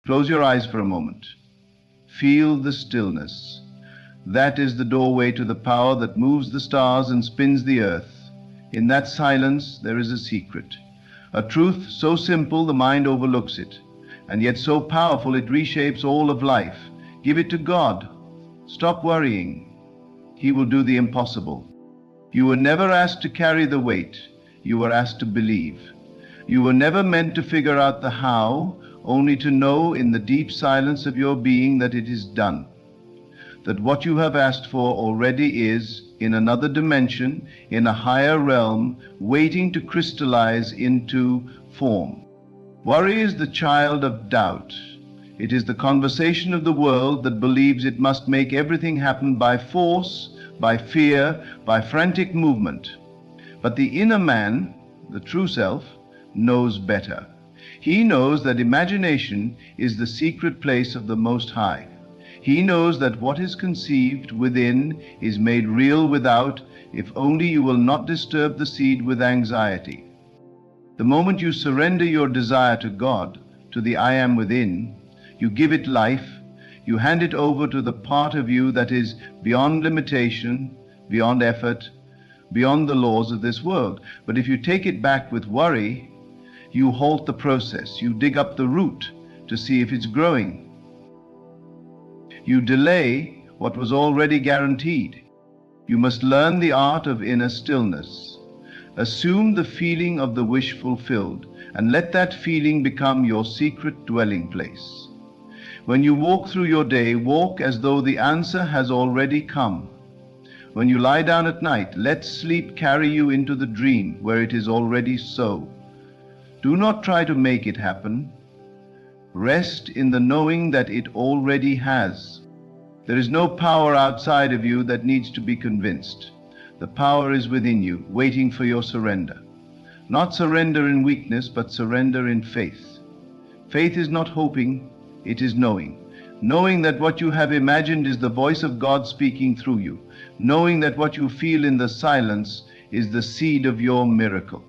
Close your eyes for a moment. Feel the stillness. That is the doorway to the power that moves the stars and spins the earth. In that silence there is a secret, a truth so simple the mind overlooks it, and yet so powerful it reshapes all of life. Give it to God. Stop worrying. He will do the impossible. You were never asked to carry the weight. You were asked to believe. You were never meant to figure out the how, only to know in the deep silence of your being that it is done. That what you have asked for already is, in another dimension, in a higher realm, waiting to crystallize into form. Worry is the child of doubt. It is the conversation of the world that believes it must make everything happen by force, by fear, by frantic movement. But the inner man, the true self, knows better. He knows that imagination is the secret place of the Most High. He knows that what is conceived within is made real without, if only you will not disturb the seed with anxiety. The moment you surrender your desire to God, to the I Am within, you give it life, you hand it over to the part of you that is beyond limitation, beyond effort, beyond the laws of this world. But if you take it back with worry, you halt the process, you dig up the root to see if it's growing. You delay what was already guaranteed. You must learn the art of inner stillness. Assume the feeling of the wish fulfilled, and let that feeling become your secret dwelling place. When you walk through your day, walk as though the answer has already come. When you lie down at night, let sleep carry you into the dream where it is already so. Do not try to make it happen. Rest in the knowing that it already has. There is no power outside of you that needs to be convinced. The power is within you, waiting for your surrender. Not surrender in weakness, but surrender in faith. Faith is not hoping, it is knowing. Knowing that what you have imagined is the voice of God speaking through you. Knowing that what you feel in the silence is the seed of your miracle.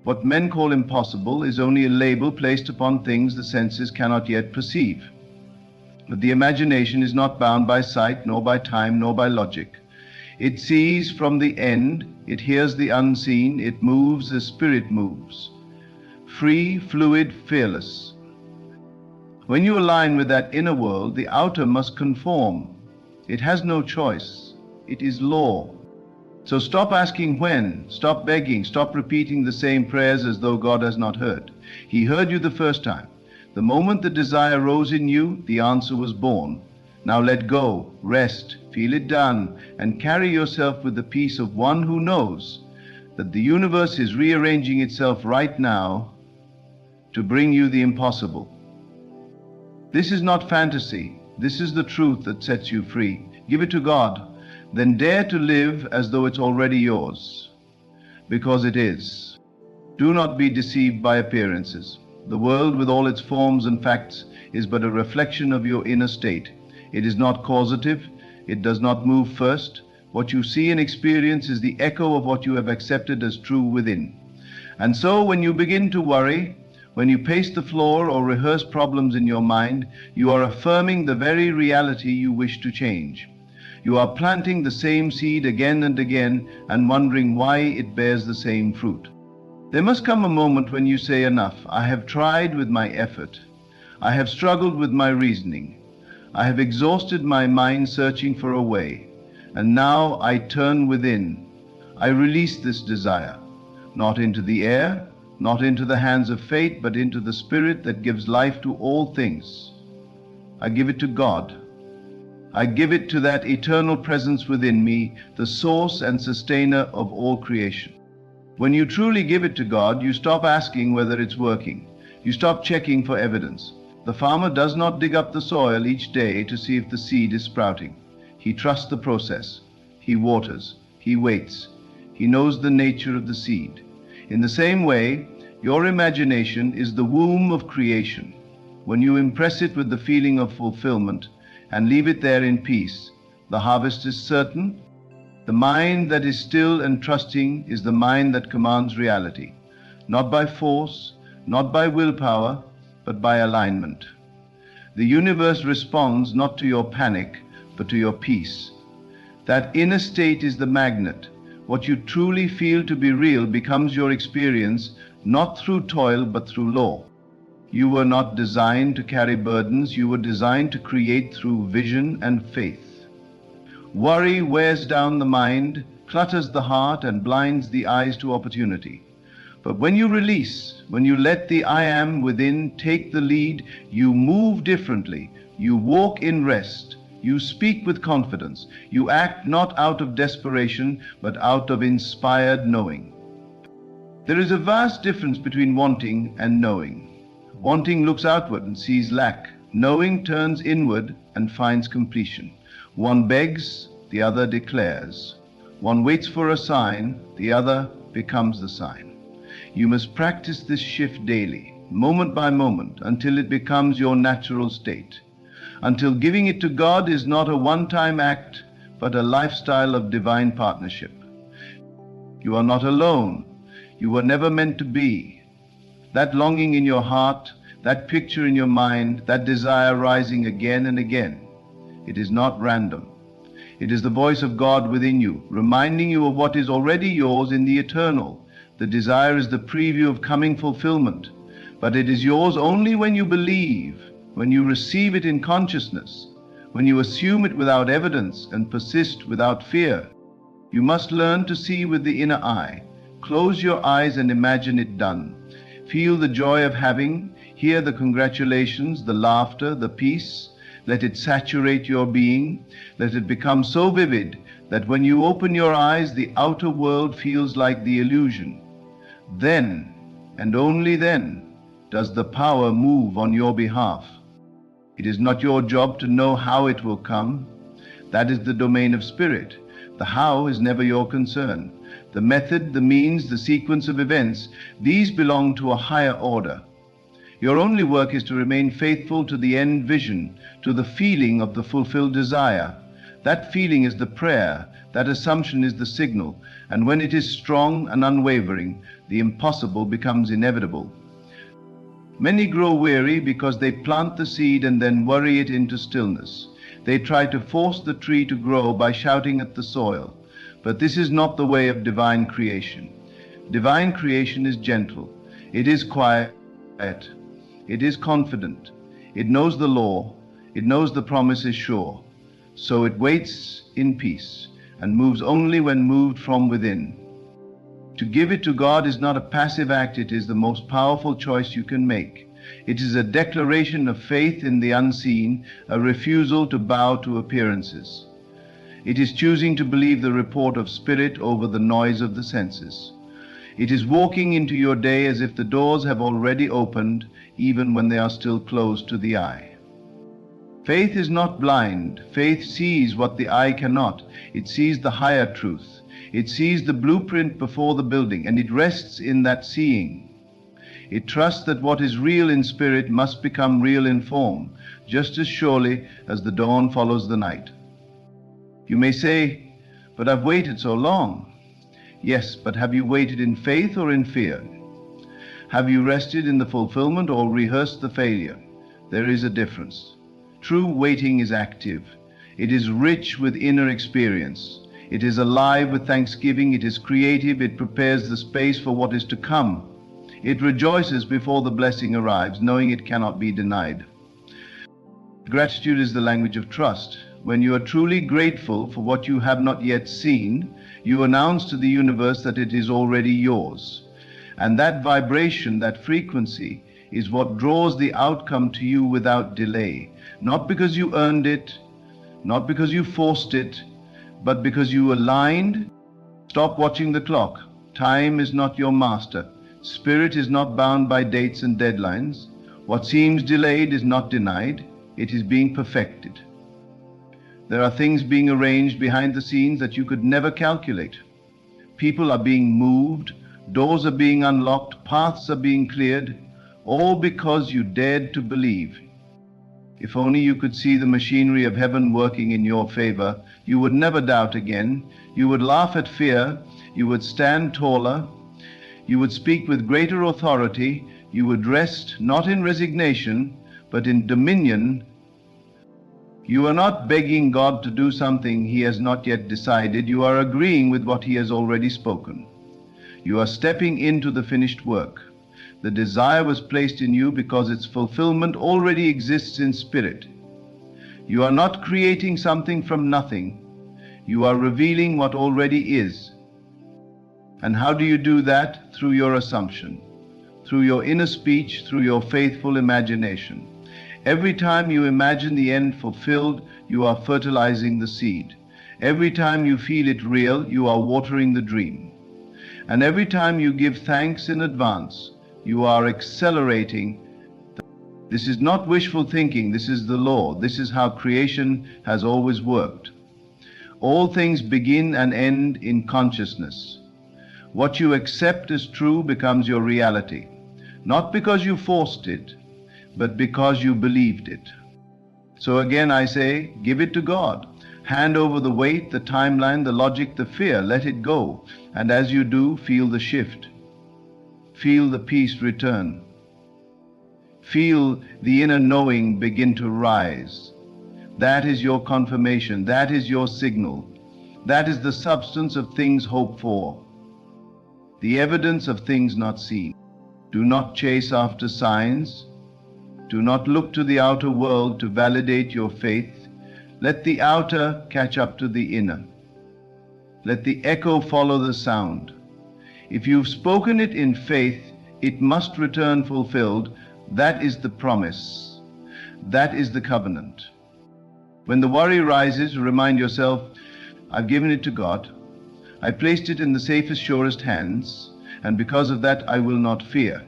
What men call impossible is only a label placed upon things the senses cannot yet perceive. But the imagination is not bound by sight, nor by time, nor by logic. It sees from the end, it hears the unseen, it moves as spirit moves. Free, fluid, fearless. When you align with that inner world, the outer must conform. It has no choice. It is law. So stop asking when, stop begging, stop repeating the same prayers as though God has not heard. He heard you the first time. The moment the desire rose in you, the answer was born. Now let go, rest, feel it done, and carry yourself with the peace of one who knows that the universe is rearranging itself right now to bring you the impossible. This is not fantasy. This is the truth that sets you free. Give it to God. Then dare to live as though it's already yours, because it is. Do not be deceived by appearances. The world with all its forms and facts is but a reflection of your inner state. It is not causative. It does not move first. What you see and experience is the echo of what you have accepted as true within. And so when you begin to worry, when you pace the floor or rehearse problems in your mind, you are affirming the very reality you wish to change. You are planting the same seed again and again and wondering why it bears the same fruit. There must come a moment when you say, enough. I have tried with my effort. I have struggled with my reasoning. I have exhausted my mind searching for a way. And now I turn within. I release this desire, not into the air, not into the hands of fate, but into the spirit that gives life to all things. I give it to God. I give it to that eternal presence within me, the source and sustainer of all creation. When you truly give it to God, you stop asking whether it's working. You stop checking for evidence. The farmer does not dig up the soil each day to see if the seed is sprouting. He trusts the process. He waters. He waits. He knows the nature of the seed. In the same way, your imagination is the womb of creation. When you impress it with the feeling of fulfillment and leave it there in peace, the harvest is certain. The mind that is still and trusting is the mind that commands reality, not by force, not by willpower, but by alignment. The universe responds not to your panic, but to your peace. That inner state is the magnet. What you truly feel to be real becomes your experience, not through toil, but through law. You were not designed to carry burdens, you were designed to create through vision and faith. Worry wears down the mind, clutters the heart, and blinds the eyes to opportunity. But when you release, when you let the I am within take the lead, you move differently, you walk in rest, you speak with confidence, you act not out of desperation, but out of inspired knowing. There is a vast difference between wanting and knowing. Wanting looks outward and sees lack. Knowing turns inward and finds completion. One begs, the other declares. One waits for a sign, the other becomes the sign. You must practice this shift daily, moment by moment, until it becomes your natural state. Until giving it to God is not a one-time act, but a lifestyle of divine partnership. You are not alone. You were never meant to be. That longing in your heart, that picture in your mind, that desire rising again and again, it is not random. It is the voice of God within you, reminding you of what is already yours in the eternal. The desire is the preview of coming fulfillment, but it is yours only when you believe, when you receive it in consciousness, when you assume it without evidence and persist without fear. You must learn to see with the inner eye. Close your eyes and imagine it done. Feel the joy of having, hear the congratulations, the laughter, the peace. Let it saturate your being. Let it become so vivid that when you open your eyes, the outer world feels like the illusion. Then, and only then, does the power move on your behalf. It is not your job to know how it will come. That is the domain of spirit. The how is never your concern. The method, the means, the sequence of events, these belong to a higher order. Your only work is to remain faithful to the end vision, to the feeling of the fulfilled desire. That feeling is the prayer, that assumption is the signal, and when it is strong and unwavering, the impossible becomes inevitable. Many grow weary because they plant the seed and then worry it into stillness. They try to force the tree to grow by shouting at the soil. But this is not the way of divine creation. Divine creation is gentle. It is quiet. It is confident. It knows the law. It knows the promise is sure. So it waits in peace and moves only when moved from within. To give it to God is not a passive act. It is the most powerful choice you can make. It is a declaration of faith in the unseen, a refusal to bow to appearances. It is choosing to believe the report of spirit over the noise of the senses. It is walking into your day as if the doors have already opened, even when they are still closed to the eye. Faith is not blind. Faith sees what the eye cannot. It sees the higher truth. It sees the blueprint before the building, and it rests in that seeing. It trusts that what is real in spirit must become real in form, just as surely as the dawn follows the night. You may say, but I've waited so long. Yes, but have you waited in faith or in fear? Have you rested in the fulfillment or rehearsed the failure? There is a difference. True waiting is active. It is rich with inner experience. It is alive with thanksgiving. It is creative. It prepares the space for what is to come. It rejoices before the blessing arrives, knowing it cannot be denied. Gratitude is the language of trust. When you are truly grateful for what you have not yet seen, you announce to the universe that it is already yours. And that vibration, that frequency, is what draws the outcome to you without delay. Not because you earned it, not because you forced it, but because you aligned. Stop watching the clock. Time is not your master. Spirit is not bound by dates and deadlines. What seems delayed is not denied. It is being perfected. There are things being arranged behind the scenes that you could never calculate. People are being moved, doors are being unlocked, paths are being cleared, all because you dared to believe. If only you could see the machinery of heaven working in your favor, you would never doubt again. You would laugh at fear. You would stand taller. You would speak with greater authority. You would rest not in resignation, But in dominion, you are not begging God to do something He has not yet decided. You are agreeing with what He has already spoken. You are stepping into the finished work. The desire was placed in you because its fulfillment already exists in spirit. You are not creating something from nothing. You are revealing what already is. And how do you do that? Through your assumption, through your inner speech, through your faithful imagination. Every time you imagine the end fulfilled, you are fertilizing the seed. Every time you feel it real, you are watering the dream. And every time you give thanks in advance, you are accelerating. This is not wishful thinking, this is the law. This is how creation has always worked. All things begin and end in consciousness. What you accept as true becomes your reality, not because you forced it, but because you believed it. So again I say, give it to God. Hand over the weight, the timeline, the logic, the fear. Let it go. And as you do, feel the shift. Feel the peace return. Feel the inner knowing begin to rise. That is your confirmation. That is your signal. That is the substance of things hoped for. The evidence of things not seen. Do not chase after signs. Do not look to the outer world to validate your faith. Let the outer catch up to the inner. Let the echo follow the sound. If you've spoken it in faith, it must return fulfilled. That is the promise. That is the covenant. When the worry rises, remind yourself, I've given it to God. I placed it in the safest, surest hands, and because of that I will not fear.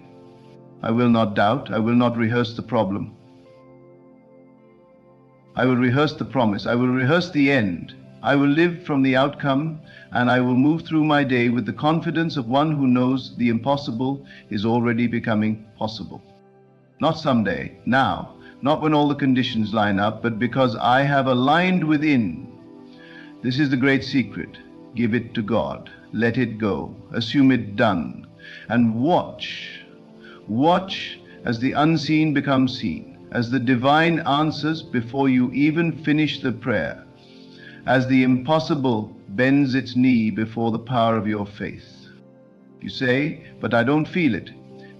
I will not doubt. I will not rehearse the problem. I will rehearse the promise. I will rehearse the end. I will live from the outcome, and I will move through my day with the confidence of one who knows the impossible is already becoming possible. Not someday, now, not when all the conditions line up, but because I have aligned within. This is the great secret. Give it to God. Let it go. Assume it done. And watch. Watch as the unseen becomes seen. As the divine answers before you even finish the prayer, as the impossible bends its knee before the power of your faith. You say, but I don't feel it.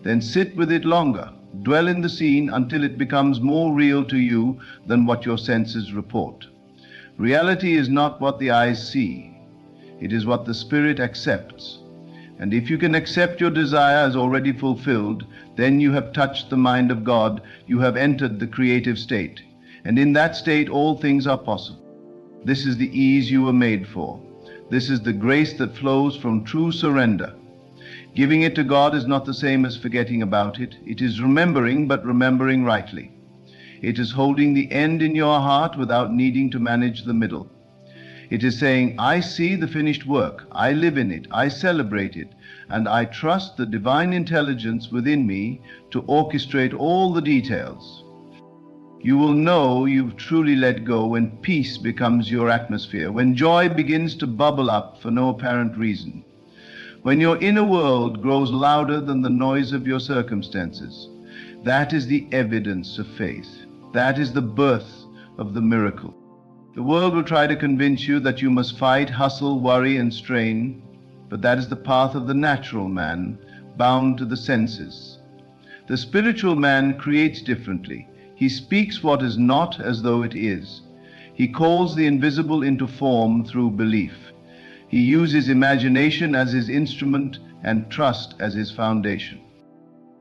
Then sit with it longer. Dwell in the scene until it becomes more real to you than what your senses report. Reality is not what the eyes see. It is what the spirit accepts. And if you can accept your desire as already fulfilled, then you have touched the mind of God. You have entered the creative state. And in that state, all things are possible. This is the ease you were made for. This is the grace that flows from true surrender. Giving it to God is not the same as forgetting about it. It is remembering, but remembering rightly. It is holding the end in your heart without needing to manage the middle. It is saying, I see the finished work, I live in it, I celebrate it, and I trust the divine intelligence within me to orchestrate all the details. You will know you've truly let go when peace becomes your atmosphere, when joy begins to bubble up for no apparent reason, when your inner world grows louder than the noise of your circumstances. That is the evidence of faith. That is the birth of the miracle. The world will try to convince you that you must fight, hustle, worry, and strain, but that is the path of the natural man, bound to the senses. The spiritual man creates differently. He speaks what is not as though it is. He calls the invisible into form through belief. He uses imagination as his instrument and trust as his foundation.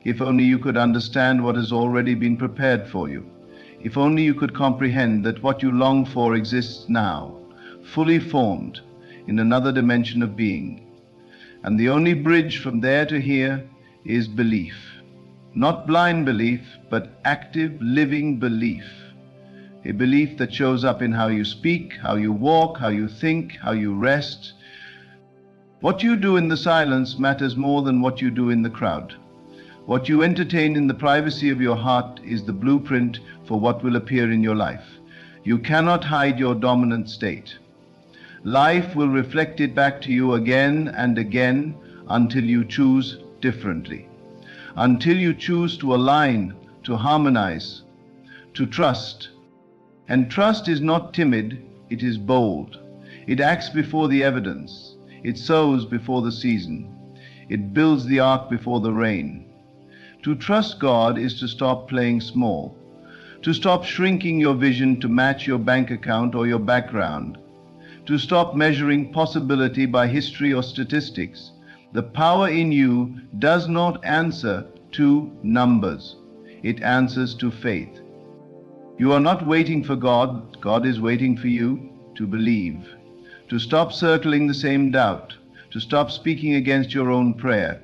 If only you could understand what has already been prepared for you. If only you could comprehend that what you long for exists now, fully formed in another dimension of being. And the only bridge from there to here is belief. Not blind belief, but active, living belief. A belief that shows up in how you speak, how you walk, how you think, how you rest. What you do in the silence matters more than what you do in the crowd. What you entertain in the privacy of your heart is the blueprint for what will appear in your life. You cannot hide your dominant state. Life will reflect it back to you again and again until you choose differently. Until you choose to align, to harmonize, to trust. And trust is not timid, it is bold. It acts before the evidence. It sows before the season. It builds the ark before the rain. To trust God is to stop playing small, to stop shrinking your vision to match your bank account or your background, to stop measuring possibility by history or statistics. The power in you does not answer to numbers. It answers to faith. You are not waiting for God. God is waiting for you to believe, to stop circling the same doubt, to stop speaking against your own prayer,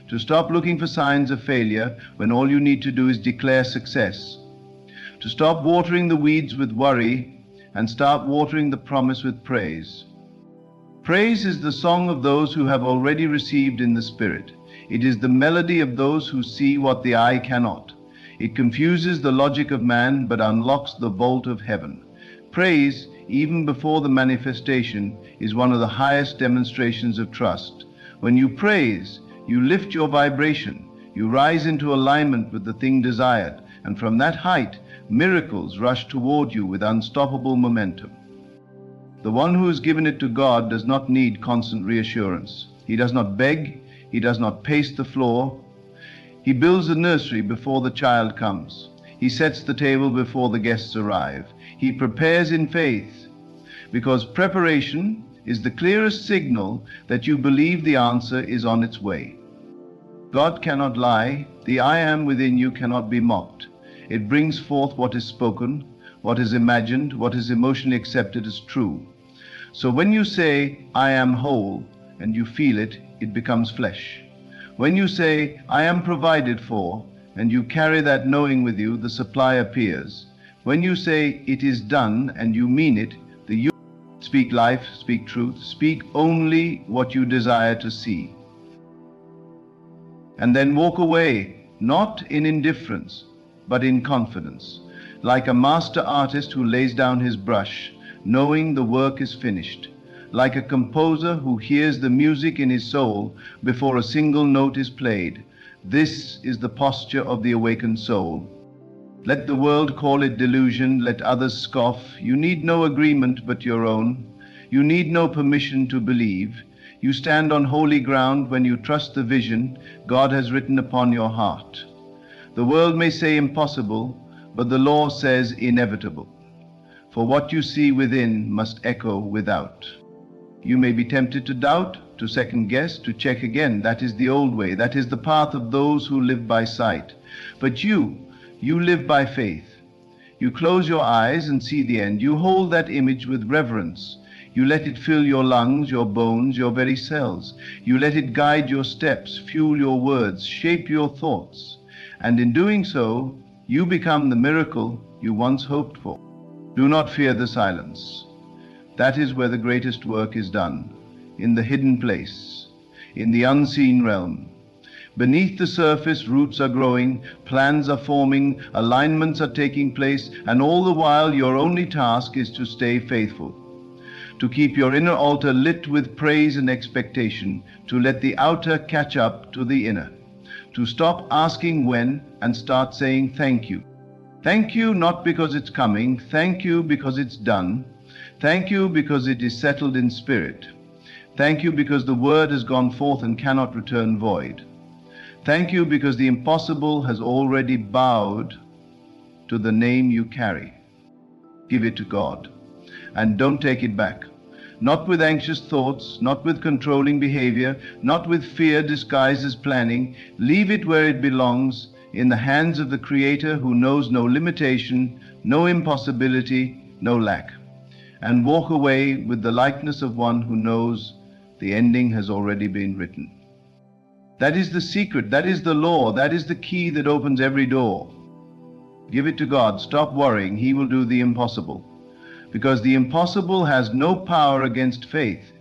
to stop looking for signs of failure when all you need to do is declare success, to stop watering the weeds with worry and start watering the promise with praise. Praise is the song of those who have already received in the Spirit. It is the melody of those who see what the eye cannot. It confuses the logic of man but unlocks the vault of heaven. Praise, even before the manifestation, is one of the highest demonstrations of trust. When you praise, you lift your vibration. You rise into alignment with the thing desired, and from that height, miracles rush toward you with unstoppable momentum. The one who has given it to God does not need constant reassurance. He does not beg. He does not pace the floor. He builds a nursery before the child comes. He sets the table before the guests arrive. He prepares in faith, because preparation is the clearest signal that you believe the answer is on its way. God cannot lie. The I am within you cannot be mocked. It brings forth what is spoken, what is imagined, what is emotionally accepted as true. So when you say, I am whole, and you feel it, it becomes flesh. When you say, I am provided for, and you carry that knowing with you, the supply appears. When you say, it is done, and you mean it, the you speak life, speak truth, speak only what you desire to see. And then walk away, not in indifference, but in confidence, like a master artist who lays down his brush, knowing the work is finished, like a composer who hears the music in his soul before a single note is played. This is the posture of the awakened soul. Let the world call it delusion, let others scoff. You need no agreement but your own. You need no permission to believe. You stand on holy ground when you trust the vision God has written upon your heart. The world may say impossible, but the law says inevitable. For what you see within must echo without. You may be tempted to doubt, to second guess, to check again. That is the old way. That is the path of those who live by sight. But you live by faith. You close your eyes and see the end. You hold that image with reverence. You let it fill your lungs, your bones, your very cells. You let it guide your steps, fuel your words, shape your thoughts. And in doing so, you become the miracle you once hoped for. Do not fear the silence. That is where the greatest work is done, in the hidden place, in the unseen realm. Beneath the surface, roots are growing, plans are forming, alignments are taking place, and all the while your only task is to stay faithful, to keep your inner altar lit with praise and expectation, to let the outer catch up to the inner, to stop asking when and start saying thank you. Thank you not because it's coming, thank you because it's done, thank you because it is settled in spirit, thank you because the word has gone forth and cannot return void. Thank you because the impossible has already bowed to the name you carry. Give it to God and don't take it back. Not with anxious thoughts, not with controlling behavior, not with fear disguised as planning. Leave it where it belongs, in the hands of the Creator who knows no limitation, no impossibility, no lack. And walk away with the likeness of one who knows the ending has already been written. That is the secret, that is the law, that is the key that opens every door. Give it to God, stop worrying, He will do the impossible. Because the impossible has no power against faith,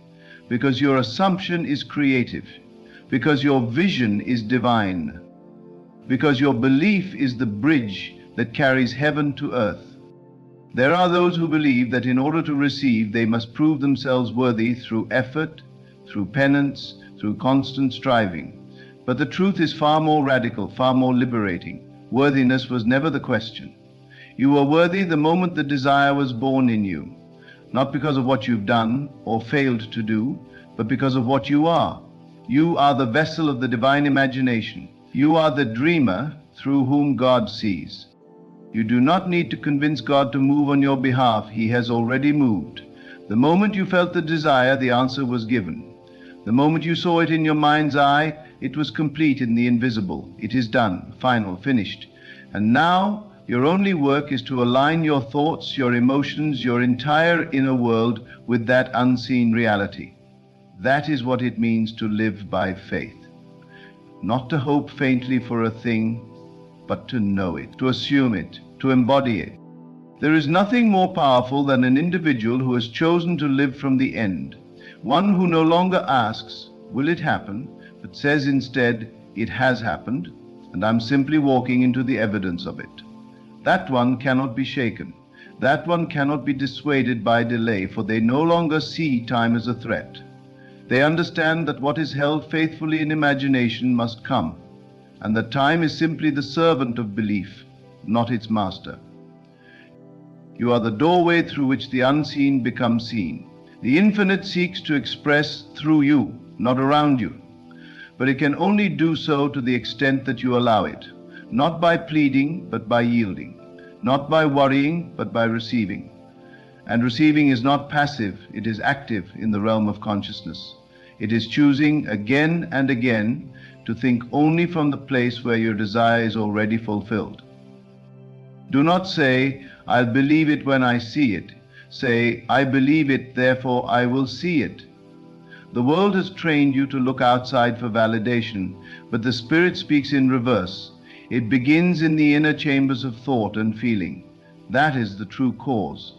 because your assumption is creative, because your vision is divine, because your belief is the bridge that carries heaven to earth. There are those who believe that in order to receive, they must prove themselves worthy through effort, through penance, through constant striving. But the truth is far more radical, far more liberating. Worthiness was never the question. You were worthy the moment the desire was born in you, not because of what you've done or failed to do, but because of what you are. You are the vessel of the divine imagination. You are the dreamer through whom God sees. You do not need to convince God to move on your behalf. He has already moved. The moment you felt the desire, the answer was given. The moment you saw it in your mind's eye, it was complete in the invisible. It is done, final, finished. And now your only work is to align your thoughts, your emotions, your entire inner world with that unseen reality. That is what it means to live by faith. Not to hope faintly for a thing, but to know it, to assume it, to embody it. There is nothing more powerful than an individual who has chosen to live from the end. One who no longer asks, will it happen, but says instead, it has happened, and I'm simply walking into the evidence of it. That one cannot be shaken. That one cannot be dissuaded by delay, for they no longer see time as a threat. They understand that what is held faithfully in imagination must come, and that time is simply the servant of belief, not its master. You are the doorway through which the unseen becomes seen. The infinite seeks to express through you, not around you. But it can only do so to the extent that you allow it, not by pleading, but by yielding, not by worrying, but by receiving. And receiving is not passive, it is active in the realm of consciousness. It is choosing again and again to think only from the place where your desire is already fulfilled. Do not say, I'll believe it when I see it. Say, I believe it, therefore I will see it. The world has trained you to look outside for validation, but the Spirit speaks in reverse. It begins in the inner chambers of thought and feeling. That is the true cause.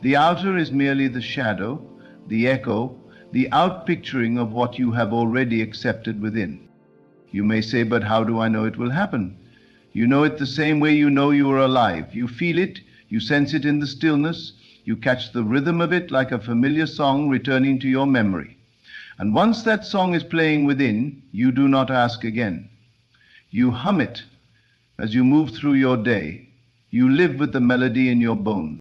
The outer is merely the shadow, the echo, the outpicturing of what you have already accepted within. You may say, but how do I know it will happen? You know it the same way you know you are alive. You feel it, you sense it in the stillness, you catch the rhythm of it like a familiar song returning to your memory. And once that song is playing within, you do not ask again. You hum it as you move through your day. You live with the melody in your bones.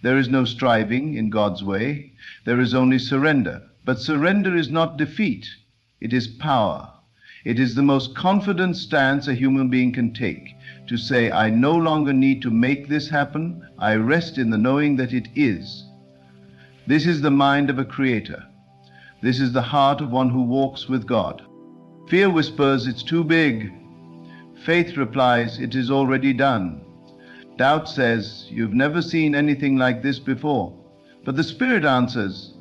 There is no striving in God's way. There is only surrender. But surrender is not defeat. It is power. It is the most confident stance a human being can take, to say, I no longer need to make this happen. I rest in the knowing that it is. This is the mind of a creator. This is the heart of one who walks with God. Fear whispers, it's too big. Faith replies, it is already done. Doubt says, you've never seen anything like this before. But the Spirit answers,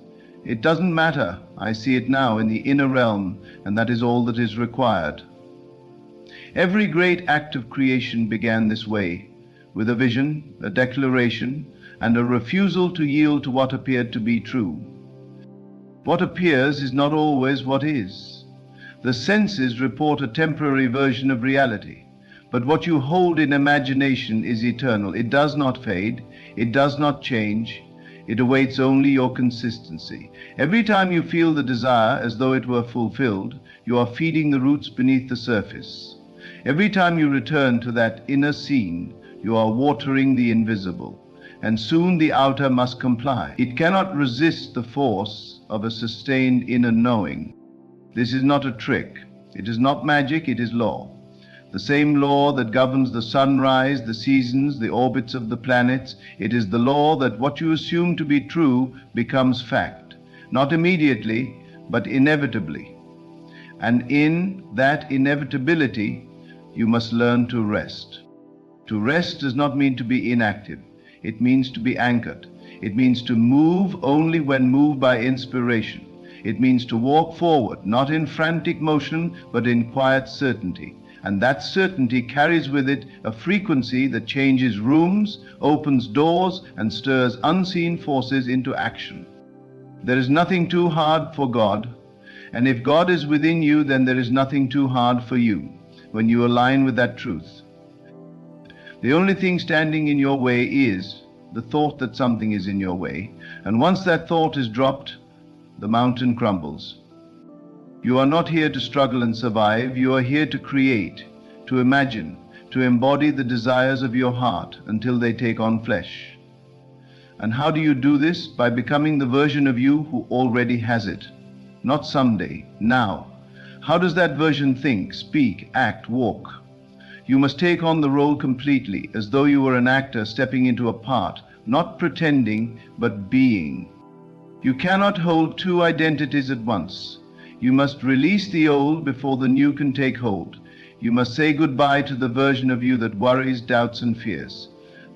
it doesn't matter. I see it now in the inner realm, and that is all that is required. Every great act of creation began this way, with a vision, a declaration, and a refusal to yield to what appeared to be true. What appears is not always what is. The senses report a temporary version of reality, but what you hold in imagination is eternal. It does not fade, it does not change, it awaits only your consistency. Every time you feel the desire as though it were fulfilled, you are feeding the roots beneath the surface. Every time you return to that inner scene, you are watering the invisible, and soon the outer must comply. It cannot resist the force of a sustained inner knowing. This is not a trick. It is not magic, it is law. The same law that governs the sunrise, the seasons, the orbits of the planets. It is the law that what you assume to be true becomes fact. Not immediately, but inevitably. And in that inevitability, you must learn to rest. To rest does not mean to be inactive. It means to be anchored. It means to move only when moved by inspiration. It means to walk forward, not in frantic motion, but in quiet certainty. And that certainty carries with it a frequency that changes rooms, opens doors, and stirs unseen forces into action. There is nothing too hard for God, and if God is within you, then there is nothing too hard for you, when you align with that truth. The only thing standing in your way is the thought that something is in your way, and once that thought is dropped, the mountain crumbles. You are not here to struggle and survive. You are here to create, to imagine, to embody the desires of your heart until they take on flesh. And how do you do this? By becoming the version of you who already has it. Not someday, now. How does that version think, speak, act, walk? You must take on the role completely, as though you were an actor stepping into a part, not pretending, but being. You cannot hold two identities at once. You must release the old before the new can take hold. You must say goodbye to the version of you that worries, doubts, and fears.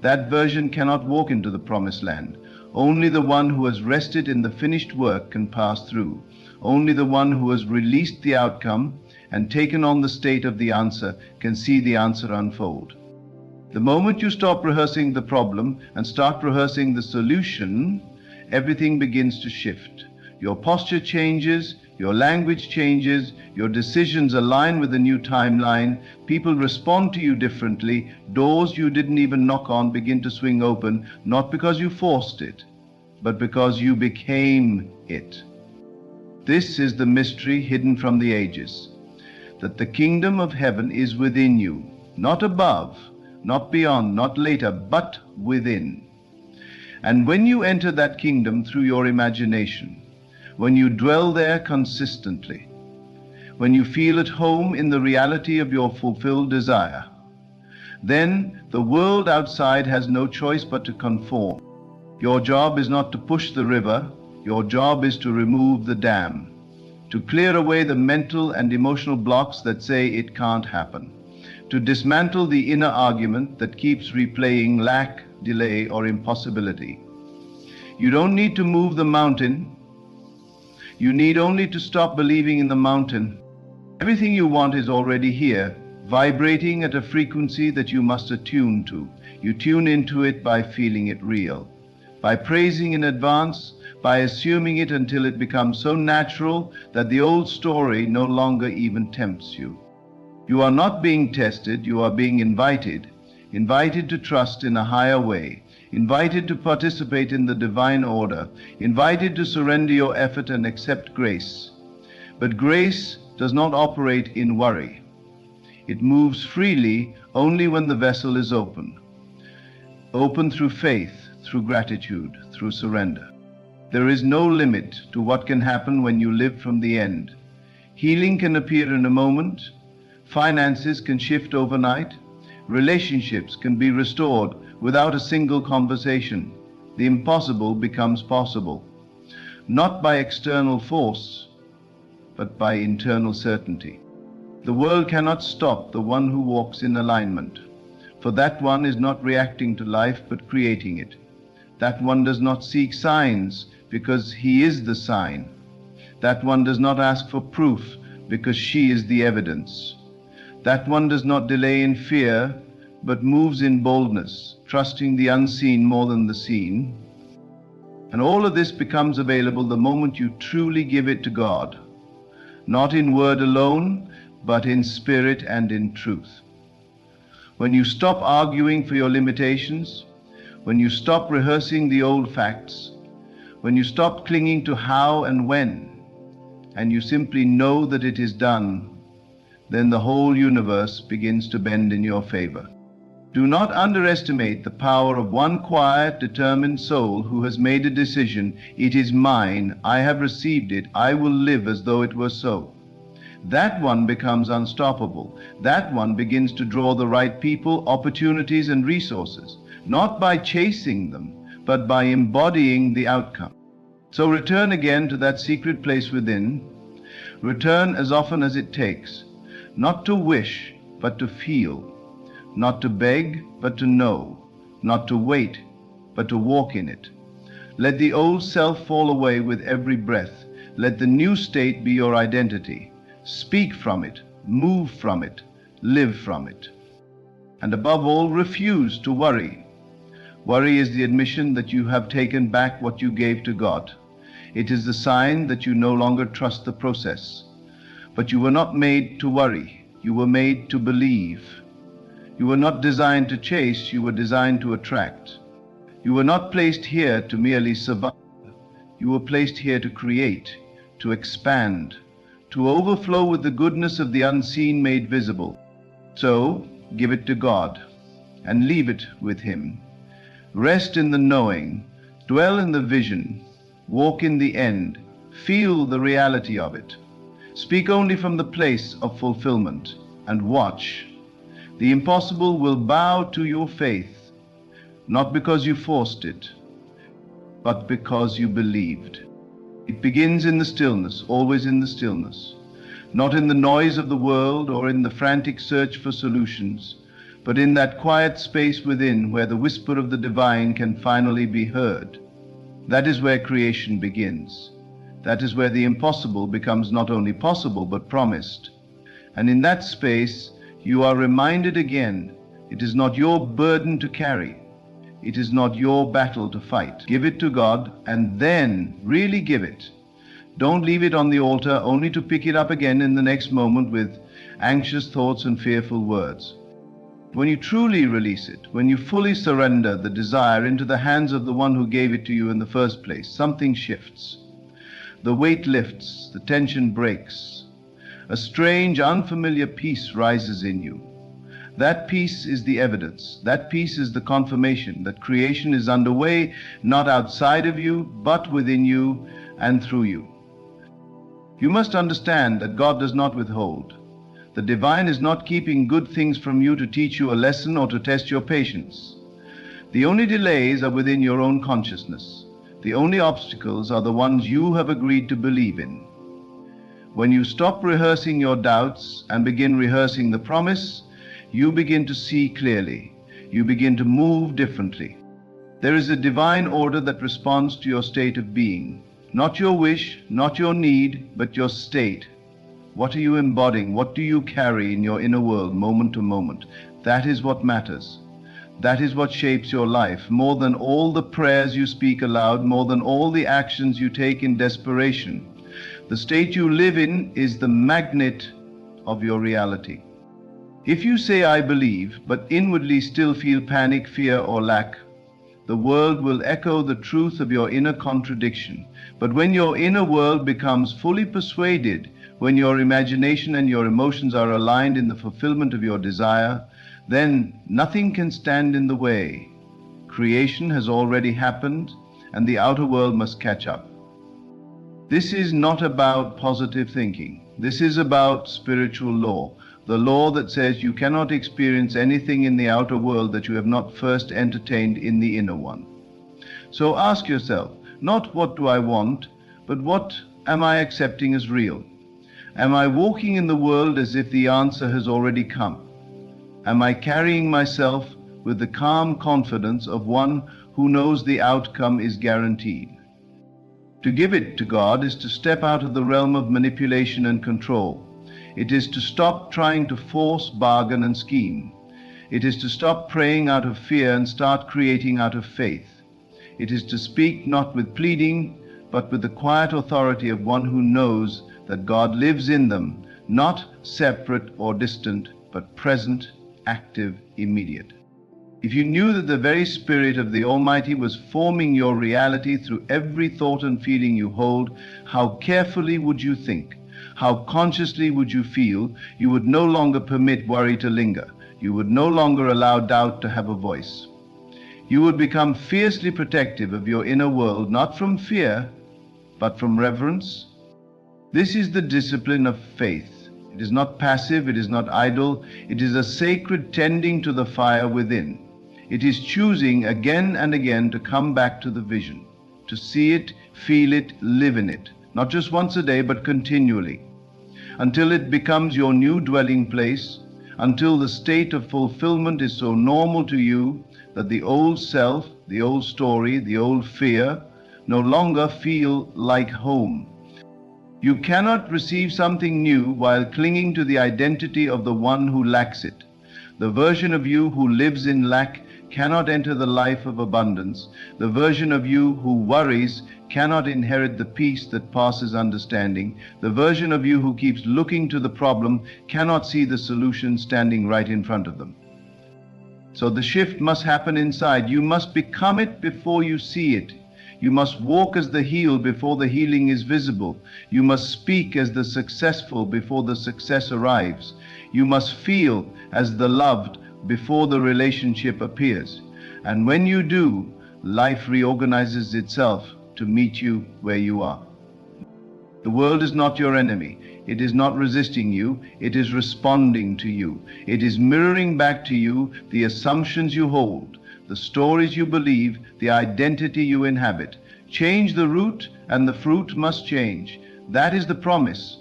That version cannot walk into the promised land. Only the one who has rested in the finished work can pass through. Only the one who has released the outcome and taken on the state of the answer can see the answer unfold. The moment you stop rehearsing the problem and start rehearsing the solution, everything begins to shift. Your posture changes, your language changes, your decisions align with the new timeline, people respond to you differently, doors you didn't even knock on begin to swing open, not because you forced it, but because you became it. This is the mystery hidden from the ages, that the kingdom of heaven is within you, not above, not beyond, not later, but within. And when you enter that kingdom through your imagination, when you dwell there consistently, when you feel at home in the reality of your fulfilled desire, then the world outside has no choice but to conform. Your job is not to push the river, your job is to remove the dam, to clear away the mental and emotional blocks that say it can't happen, to dismantle the inner argument that keeps replaying lack, delay, or impossibility. You don't need to move the mountain. You need only to stop believing in the mountain. Everything you want is already here, vibrating at a frequency that you must attune to. You tune into it by feeling it real, by praising in advance, by assuming it until it becomes so natural that the old story no longer even tempts you. You are not being tested, you are being invited to trust in a higher way, invited to participate in the divine order, invited to surrender your effort and accept grace. But grace does not operate in worry. It moves freely only when the vessel is open. Open through faith, through gratitude, through surrender. There is no limit to what can happen when you live from the end. Healing can appear in a moment. Finances can shift overnight. Relationships can be restored without a single conversation. The impossible becomes possible, not by external force, but by internal certainty. The world cannot stop the one who walks in alignment, for that one is not reacting to life but creating it. That one does not seek signs because he is the sign. That one does not ask for proof because she is the evidence. That one does not delay in fear but moves in boldness, trusting the unseen more than the seen. And all of this becomes available the moment you truly give it to God, not in word alone, but in spirit and in truth. When you stop arguing for your limitations, when you stop rehearsing the old facts, when you stop clinging to how and when, and you simply know that it is done, then the whole universe begins to bend in your favor. Do not underestimate the power of one quiet, determined soul who has made a decision. It is mine. I have received it. I will live as though it were so. That one becomes unstoppable. That one begins to draw the right people, opportunities, and resources, not by chasing them, but by embodying the outcome. So return again to that secret place within. Return as often as it takes, not to wish, but to feel. Not to beg, but to know. Not to wait, but to walk in it. Let the old self fall away with every breath. Let the new state be your identity. Speak from it, move from it, live from it. And above all, refuse to worry. Worry is the admission that you have taken back what you gave to God. It is the sign that you no longer trust the process. But you were not made to worry. You were made to believe. You were not designed to chase, you were designed to attract. You were not placed here to merely survive. You were placed here to create, to expand, to overflow with the goodness of the unseen made visible. So, give it to God and leave it with Him. Rest in the knowing, dwell in the vision, walk in the end, feel the reality of it. Speak only from the place of fulfillment and watch. The impossible will bow to your faith, not because you forced it, but because you believed. It begins in the stillness, always in the stillness, not in the noise of the world or in the frantic search for solutions, but in that quiet space within where the whisper of the divine can finally be heard. That is where creation begins. That is where the impossible becomes not only possible but promised. And in that space, you are reminded again, it is not your burden to carry. It is not your battle to fight. Give it to God and then really give it. Don't leave it on the altar only to pick it up again in the next moment with anxious thoughts and fearful words. When you truly release it, when you fully surrender the desire into the hands of the one who gave it to you in the first place, something shifts. The weight lifts, the tension breaks. A strange, unfamiliar peace rises in you. That peace is the evidence. That peace is the confirmation that creation is underway, not outside of you, but within you and through you. You must understand that God does not withhold. The divine is not keeping good things from you to teach you a lesson or to test your patience. The only delays are within your own consciousness. The only obstacles are the ones you have agreed to believe in. When you stop rehearsing your doubts and begin rehearsing the promise, you begin to see clearly. You begin to move differently. There is a divine order that responds to your state of being. Not your wish, not your need, but your state. What are you embodying? What do you carry in your inner world, moment to moment? That is what matters. That is what shapes your life, more than all the prayers you speak aloud, more than all the actions you take in desperation. The state you live in is the magnet of your reality. If you say, I believe, but inwardly still feel panic, fear, or lack, the world will echo the truth of your inner contradiction. But when your inner world becomes fully persuaded, when your imagination and your emotions are aligned in the fulfillment of your desire, then nothing can stand in the way. Creation has already happened, and the outer world must catch up. This is not about positive thinking. This is about spiritual law. The law that says you cannot experience anything in the outer world that you have not first entertained in the inner one. So ask yourself, not what do I want, but what am I accepting as real? Am I walking in the world as if the answer has already come? Am I carrying myself with the calm confidence of one who knows the outcome is guaranteed? To give it to God is to step out of the realm of manipulation and control. It is to stop trying to force, bargain, and scheme. It is to stop praying out of fear and start creating out of faith. It is to speak not with pleading, but with the quiet authority of one who knows that God lives in them, not separate or distant, but present, active, immediate. If you knew that the very Spirit of the Almighty was forming your reality through every thought and feeling you hold, how carefully would you think? How consciously would you feel? You would no longer permit worry to linger. You would no longer allow doubt to have a voice. You would become fiercely protective of your inner world, not from fear, but from reverence. This is the discipline of faith. It is not passive, it is not idle, it is a sacred tending to the fire within. It is choosing again and again to come back to the vision, to see it, feel it, live in it, not just once a day, but continually, until it becomes your new dwelling place, until the state of fulfillment is so normal to you that the old self, the old story, the old fear no longer feel like home. You cannot receive something new while clinging to the identity of the one who lacks it. The version of you who lives in lack cannot enter the life of abundance. The version of you who worries cannot inherit the peace that passes understanding. The version of you who keeps looking to the problem cannot see the solution standing right in front of them. So the shift must happen inside. You must become it before you see it. You must walk as the healed before the healing is visible. You must speak as the successful before the success arrives. You must feel as the loved before the relationship appears. And when you do, life reorganizes itself to meet you where you are. The world is not your enemy. It is not resisting you. It is responding to you. It is mirroring back to you the assumptions you hold, the stories you believe, the identity you inhabit. Change the root and the fruit must change. That is the promise.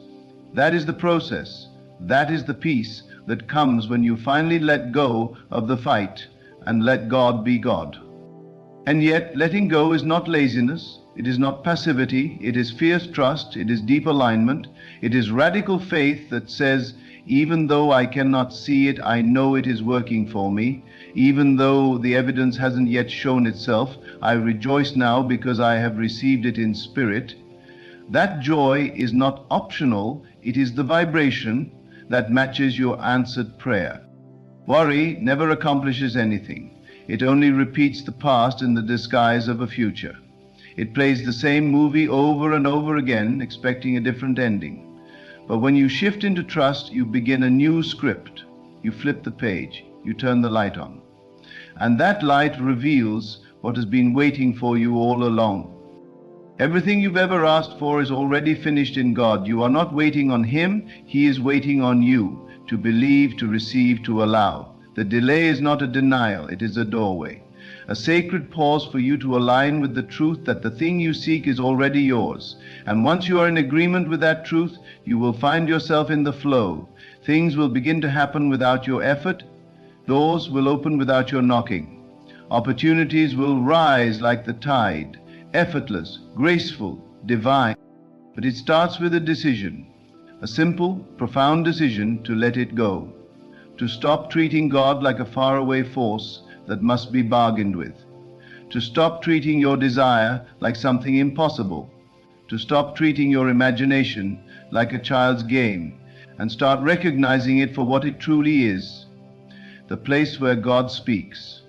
That is the process. That is the peace that comes when you finally let go of the fight and let God be God. And yet, letting go is not laziness. It is not passivity. It is fierce trust. It is deep alignment. It is radical faith that says, even though I cannot see it, I know it is working for me. Even though the evidence hasn't yet shown itself, I rejoice now because I have received it in spirit. That joy is not optional. It is the vibration that matches your answered prayer. Worry never accomplishes anything. It only repeats the past in the disguise of a future. It plays the same movie over and over again, expecting a different ending. But when you shift into trust, you begin a new script. You flip the page. You turn the light on. And that light reveals what has been waiting for you all along. Everything you've ever asked for is already finished in God. You are not waiting on Him. He is waiting on you to believe, to receive, to allow. The delay is not a denial. It is a doorway. A sacred pause for you to align with the truth that the thing you seek is already yours. And once you are in agreement with that truth, you will find yourself in the flow. Things will begin to happen without your effort. Doors will open without your knocking. Opportunities will rise like the tide, effortless, graceful, divine. But it starts with a decision, a simple, profound decision to let it go, to stop treating God like a faraway force that must be bargained with, to stop treating your desire like something impossible, to stop treating your imagination like a child's game, and start recognizing it for what it truly is, the place where God speaks.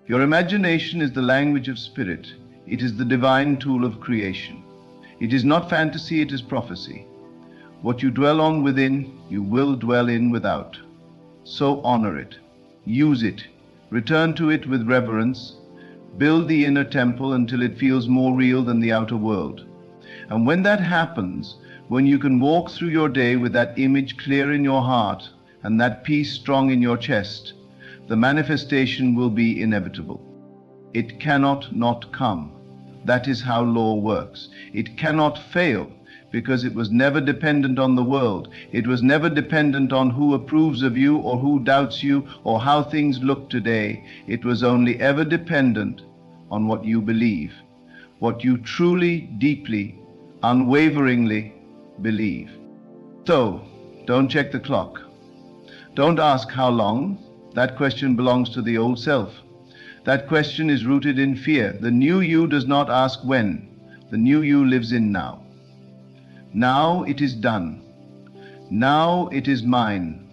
Your imagination is the language of spirit. It is the divine tool of creation. It is not fantasy, it is prophecy. What you dwell on within, you will dwell in without. So honor it, use it, return to it with reverence, build the inner temple until it feels more real than the outer world. And when that happens, when you can walk through your day with that image clear in your heart and that peace strong in your chest, the manifestation will be inevitable. It cannot not come. That is how law works. It cannot fail because it was never dependent on the world. It was never dependent on who approves of you or who doubts you or how things look today. It was only ever dependent on what you believe, what you truly, deeply, unwaveringly believe. So, don't check the clock. Don't ask how long. That question belongs to the old self. That question is rooted in fear. The new you does not ask when. The new you lives in now. Now it is done. Now it is mine.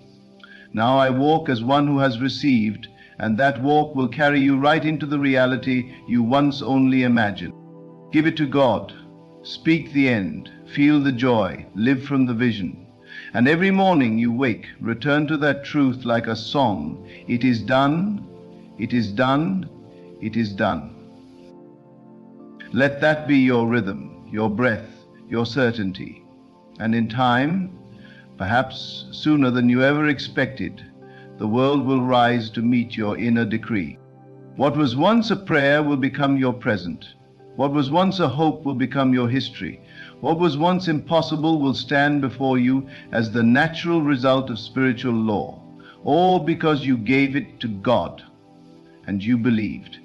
Now I walk as one who has received, and that walk will carry you right into the reality you once only imagined. Give it to God. Speak the end. Feel the joy. Live from the vision. And every morning you wake, return to that truth like a song. It is done. It is done. It is done. Let that be your rhythm, your breath, your certainty. And in time, perhaps sooner than you ever expected, the world will rise to meet your inner decree. What was once a prayer will become your present. What was once a hope will become your history. What was once impossible will stand before you as the natural result of spiritual law, all because you gave it to God and you believed.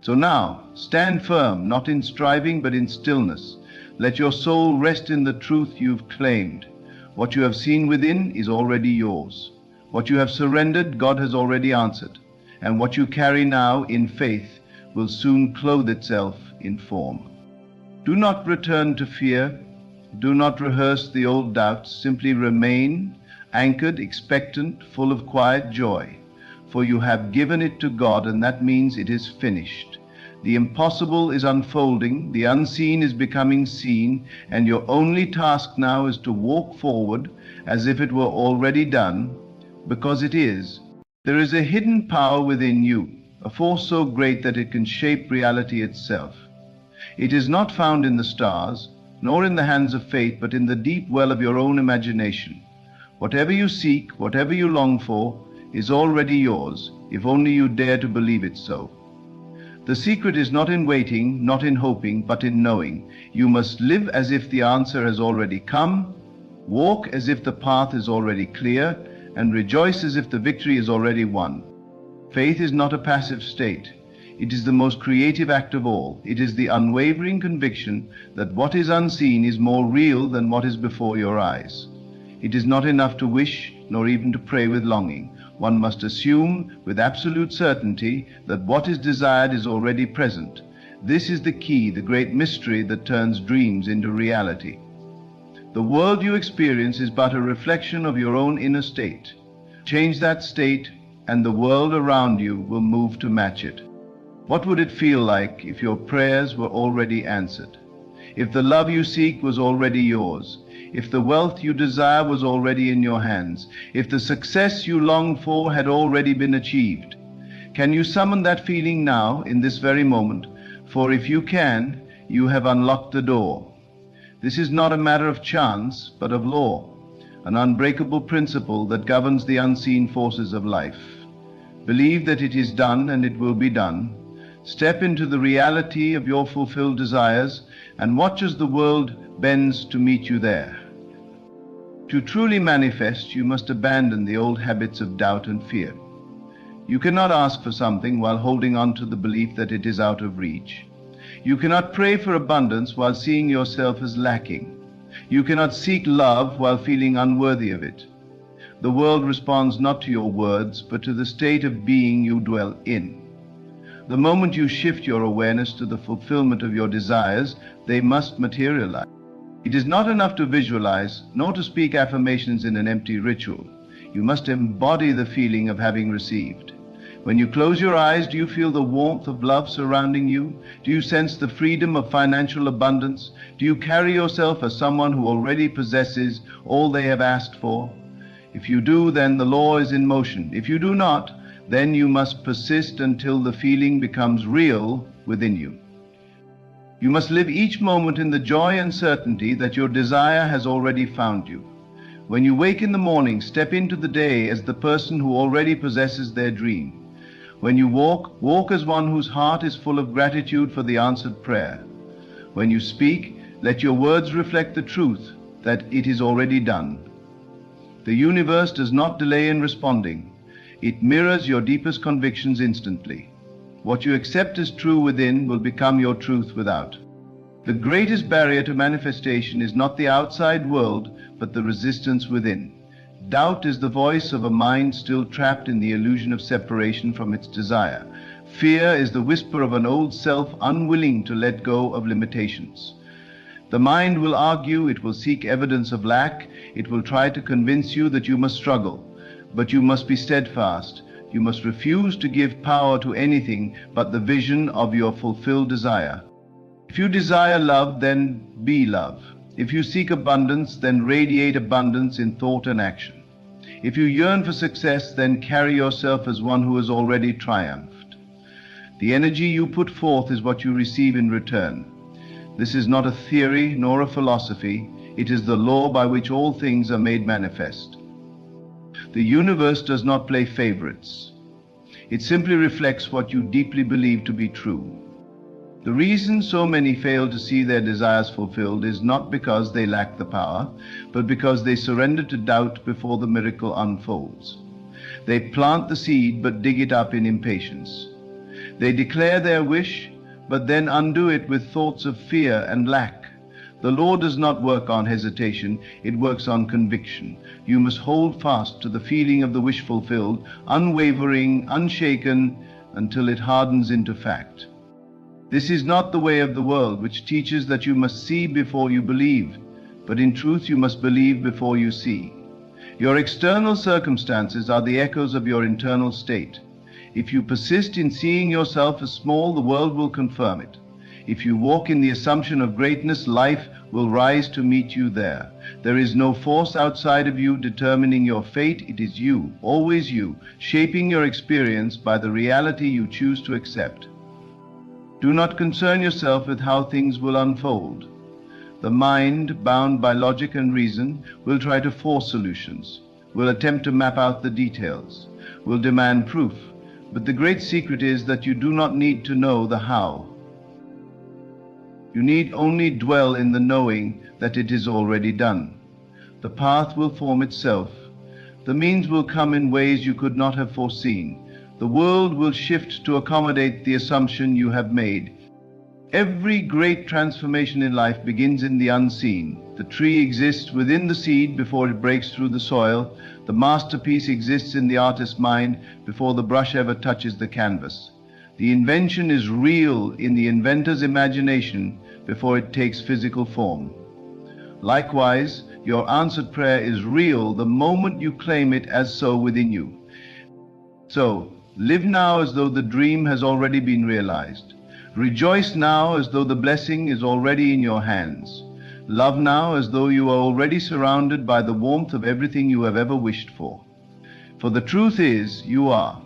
So now, stand firm, not in striving, but in stillness. Let your soul rest in the truth you've claimed. What you have seen within is already yours. What you have surrendered, God has already answered. And what you carry now in faith will soon clothe itself in form. Do not return to fear. Do not rehearse the old doubts. Simply remain anchored, expectant, full of quiet joy. For you have given it to God, and that means it is finished. The impossible is unfolding, the unseen is becoming seen, and your only task now is to walk forward as if it were already done, because it is. There is a hidden power within you, a force so great that it can shape reality itself. It is not found in the stars, nor in the hands of fate, but in the deep well of your own imagination. Whatever you seek, whatever you long for, is already yours, if only you dare to believe it so. The secret is not in waiting, not in hoping, but in knowing. You must live as if the answer has already come, walk as if the path is already clear, and rejoice as if the victory is already won. Faith is not a passive state. It is the most creative act of all. It is the unwavering conviction that what is unseen is more real than what is before your eyes. It is not enough to wish, nor even to pray with longing. One must assume with absolute certainty that what is desired is already present. This is the key, the great mystery that turns dreams into reality. The world you experience is but a reflection of your own inner state. Change that state, and the world around you will move to match it. What would it feel like if your prayers were already answered? If the love you seek was already yours? If the wealth you desire was already in your hands? If the success you long for had already been achieved? Can you summon that feeling now, in this very moment? For if you can, you have unlocked the door. This is not a matter of chance, but of law, an unbreakable principle that governs the unseen forces of life. Believe that it is done, and it will be done. Step into the reality of your fulfilled desires, and watch as the world bends to meet you there. To truly manifest, you must abandon the old habits of doubt and fear. You cannot ask for something while holding on to the belief that it is out of reach. You cannot pray for abundance while seeing yourself as lacking. You cannot seek love while feeling unworthy of it. The world responds not to your words, but to the state of being you dwell in. The moment you shift your awareness to the fulfillment of your desires, they must materialize. It is not enough to visualize, nor to speak affirmations in an empty ritual. You must embody the feeling of having received. When you close your eyes, do you feel the warmth of love surrounding you? Do you sense the freedom of financial abundance? Do you carry yourself as someone who already possesses all they have asked for? If you do, then the law is in motion. If you do not, then you must persist until the feeling becomes real within you. You must live each moment in the joy and certainty that your desire has already found you. When you wake in the morning, step into the day as the person who already possesses their dream. When you walk, walk as one whose heart is full of gratitude for the answered prayer. When you speak, let your words reflect the truth that it is already done. The universe does not delay in responding. It mirrors your deepest convictions instantly. What you accept as true within will become your truth without. The greatest barrier to manifestation is not the outside world, but the resistance within. Doubt is the voice of a mind still trapped in the illusion of separation from its desire. Fear is the whisper of an old self unwilling to let go of limitations. The mind will argue, it will seek evidence of lack, it will try to convince you that you must struggle. But you must be steadfast. You must refuse to give power to anything but the vision of your fulfilled desire. If you desire love, then be love. If you seek abundance, then radiate abundance in thought and action. If you yearn for success, then carry yourself as one who has already triumphed. The energy you put forth is what you receive in return. This is not a theory nor a philosophy. It is the law by which all things are made manifest. The universe does not play favorites. It simply reflects what you deeply believe to be true. The reason so many fail to see their desires fulfilled is not because they lack the power, but because they surrender to doubt before the miracle unfolds. They plant the seed but dig it up in impatience. They declare their wish, but then undo it with thoughts of fear and lack. The law does not work on hesitation, it works on conviction. You must hold fast to the feeling of the wish fulfilled, unwavering, unshaken, until it hardens into fact. This is not the way of the world, which teaches that you must see before you believe, but in truth you must believe before you see. Your external circumstances are the echoes of your internal state. If you persist in seeing yourself as small, the world will confirm it. If you walk in the assumption of greatness, life will rise to meet you there. There is no force outside of you determining your fate. It is you, always you, shaping your experience by the reality you choose to accept. Do not concern yourself with how things will unfold. The mind, bound by logic and reason, will try to force solutions, will attempt to map out the details, will demand proof. But the great secret is that you do not need to know the how. You need only dwell in the knowing that it is already done. The path will form itself. The means will come in ways you could not have foreseen. The world will shift to accommodate the assumption you have made. Every great transformation in life begins in the unseen. The tree exists within the seed before it breaks through the soil. The masterpiece exists in the artist's mind before the brush ever touches the canvas. The invention is real in the inventor's imagination before it takes physical form. Likewise, your answered prayer is real the moment you claim it as so within you. So, live now as though the dream has already been realized. Rejoice now as though the blessing is already in your hands. Love now as though you are already surrounded by the warmth of everything you have ever wished for. For the truth is, you are.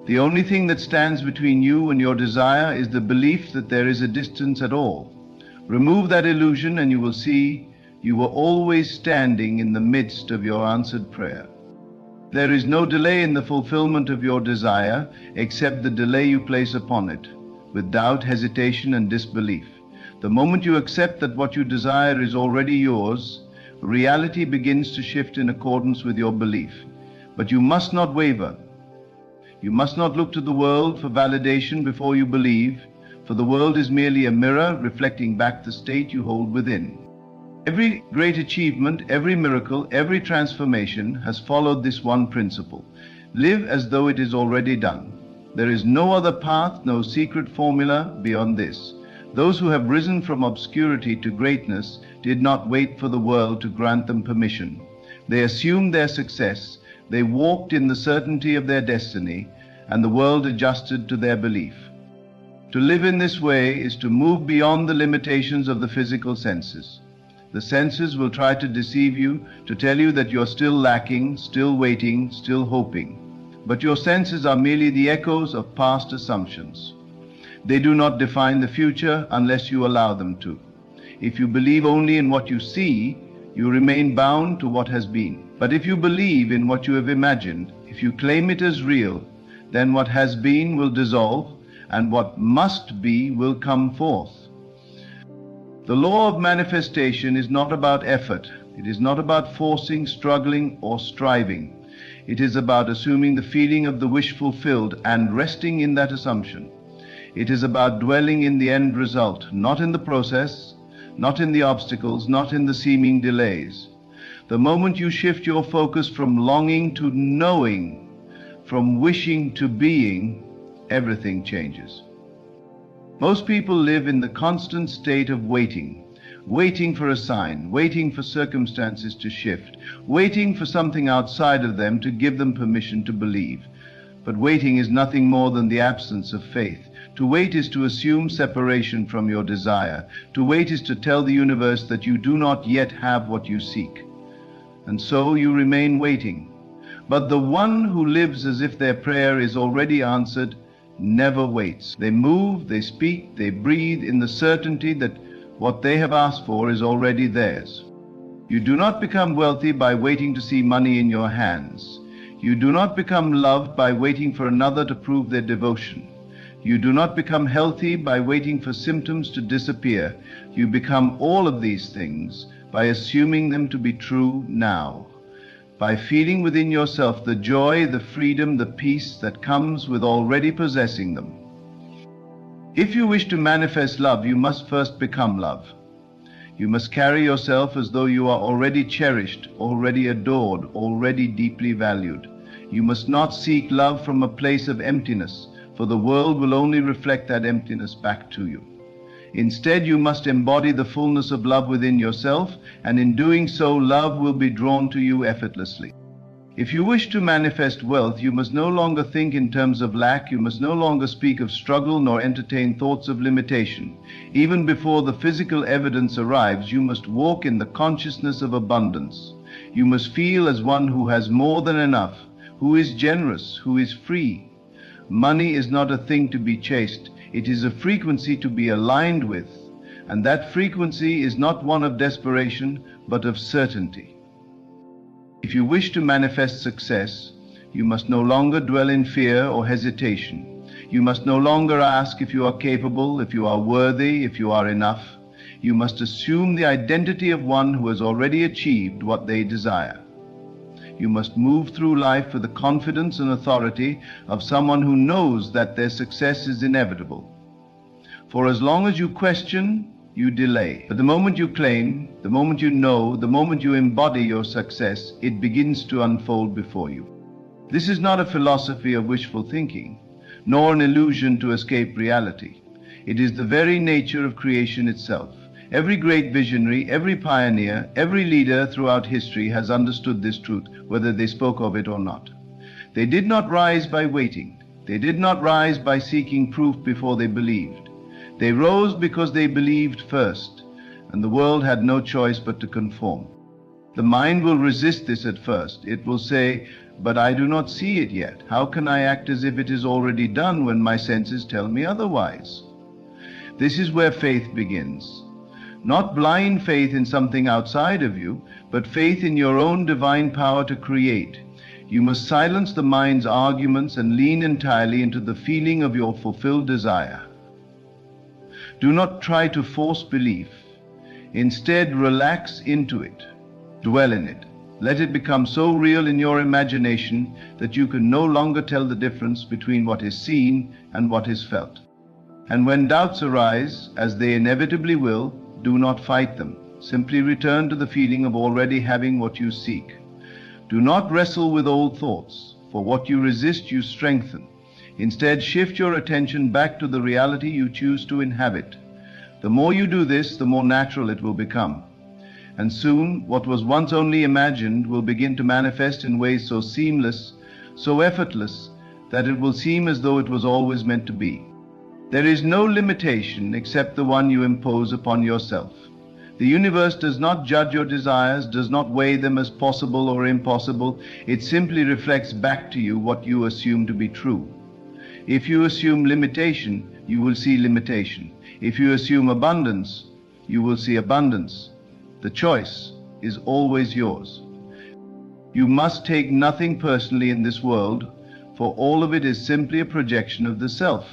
The only thing that stands between you and your desire is the belief that there is a distance at all. Remove that illusion and you will see you were always standing in the midst of your answered prayer. There is no delay in the fulfillment of your desire except the delay you place upon it, with doubt, hesitation, and disbelief. The moment you accept that what you desire is already yours, reality begins to shift in accordance with your belief. But you must not waver. You must not look to the world for validation before you believe, for the world is merely a mirror reflecting back the state you hold within. Every great achievement, every miracle, every transformation has followed this one principle. Live as though it is already done. There is no other path, no secret formula beyond this. Those who have risen from obscurity to greatness did not wait for the world to grant them permission. They assumed their success, they walked in the certainty of their destiny, and the world adjusted to their belief. To live in this way is to move beyond the limitations of the physical senses. The senses will try to deceive you, to tell you that you're still lacking, still waiting, still hoping. But your senses are merely the echoes of past assumptions. They do not define the future unless you allow them to. If you believe only in what you see, you remain bound to what has been. But if you believe in what you have imagined, if you claim it as real, then what has been will dissolve, and what must be will come forth. The law of manifestation is not about effort. It is not about forcing, struggling, or striving. It is about assuming the feeling of the wish fulfilled and resting in that assumption. It is about dwelling in the end result, not in the process, not in the obstacles, not in the seeming delays. The moment you shift your focus from longing to knowing, from wishing to being, everything changes. Most people live in the constant state of waiting, waiting for a sign, waiting for circumstances to shift, waiting for something outside of them to give them permission to believe. But waiting is nothing more than the absence of faith. To wait is to assume separation from your desire. To wait is to tell the universe that you do not yet have what you seek. And so you remain waiting. But the one who lives as if their prayer is already answered never waits. They move, they speak, they breathe in the certainty that what they have asked for is already theirs. You do not become wealthy by waiting to see money in your hands. You do not become loved by waiting for another to prove their devotion. You do not become healthy by waiting for symptoms to disappear. You become all of these things by assuming them to be true now, by feeling within yourself the joy, the freedom, the peace that comes with already possessing them. If you wish to manifest love, you must first become love. You must carry yourself as though you are already cherished, already adored, already deeply valued. You must not seek love from a place of emptiness, for the world will only reflect that emptiness back to you. Instead, you must embody the fullness of love within yourself, and in doing so, love will be drawn to you effortlessly. If you wish to manifest wealth, you must no longer think in terms of lack, you must no longer speak of struggle nor entertain thoughts of limitation. Even before the physical evidence arrives, you must walk in the consciousness of abundance. You must feel as one who has more than enough, who is generous, who is free. Money is not a thing to be chased, it is a frequency to be aligned with, and that frequency is not one of desperation, but of certainty. If you wish to manifest success, you must no longer dwell in fear or hesitation. You must no longer ask if you are capable, if you are worthy, if you are enough. You must assume the identity of one who has already achieved what they desire. You must move through life with the confidence and authority of someone who knows that their success is inevitable. For as long as you question, you delay. But the moment you claim, the moment you know, the moment you embody your success, it begins to unfold before you. This is not a philosophy of wishful thinking, nor an illusion to escape reality. It is the very nature of creation itself. Every great visionary, every pioneer, every leader throughout history has understood this truth, whether they spoke of it or not. They did not rise by waiting. They did not rise by seeking proof before they believed. They rose because they believed first, and the world had no choice but to conform. The mind will resist this at first. It will say, "But I do not see it yet. How can I act as if it is already done when my senses tell me otherwise?" This is where faith begins. Not blind faith in something outside of you, but faith in your own divine power to create. You must silence the mind's arguments and lean entirely into the feeling of your fulfilled desire. Do not try to force belief. Instead, relax into it. Dwell in it. Let it become so real in your imagination that you can no longer tell the difference between what is seen and what is felt. And when doubts arise, as they inevitably will, do not fight them. Simply return to the feeling of already having what you seek. Do not wrestle with old thoughts, for what you resist you strengthen. Instead, shift your attention back to the reality you choose to inhabit. The more you do this, the more natural it will become. And soon, what was once only imagined will begin to manifest in ways so seamless, so effortless, that it will seem as though it was always meant to be. There is no limitation except the one you impose upon yourself. The universe does not judge your desires, does not weigh them as possible or impossible. It simply reflects back to you what you assume to be true. If you assume limitation, you will see limitation. If you assume abundance, you will see abundance. The choice is always yours. You must take nothing personally in this world, for all of it is simply a projection of the self.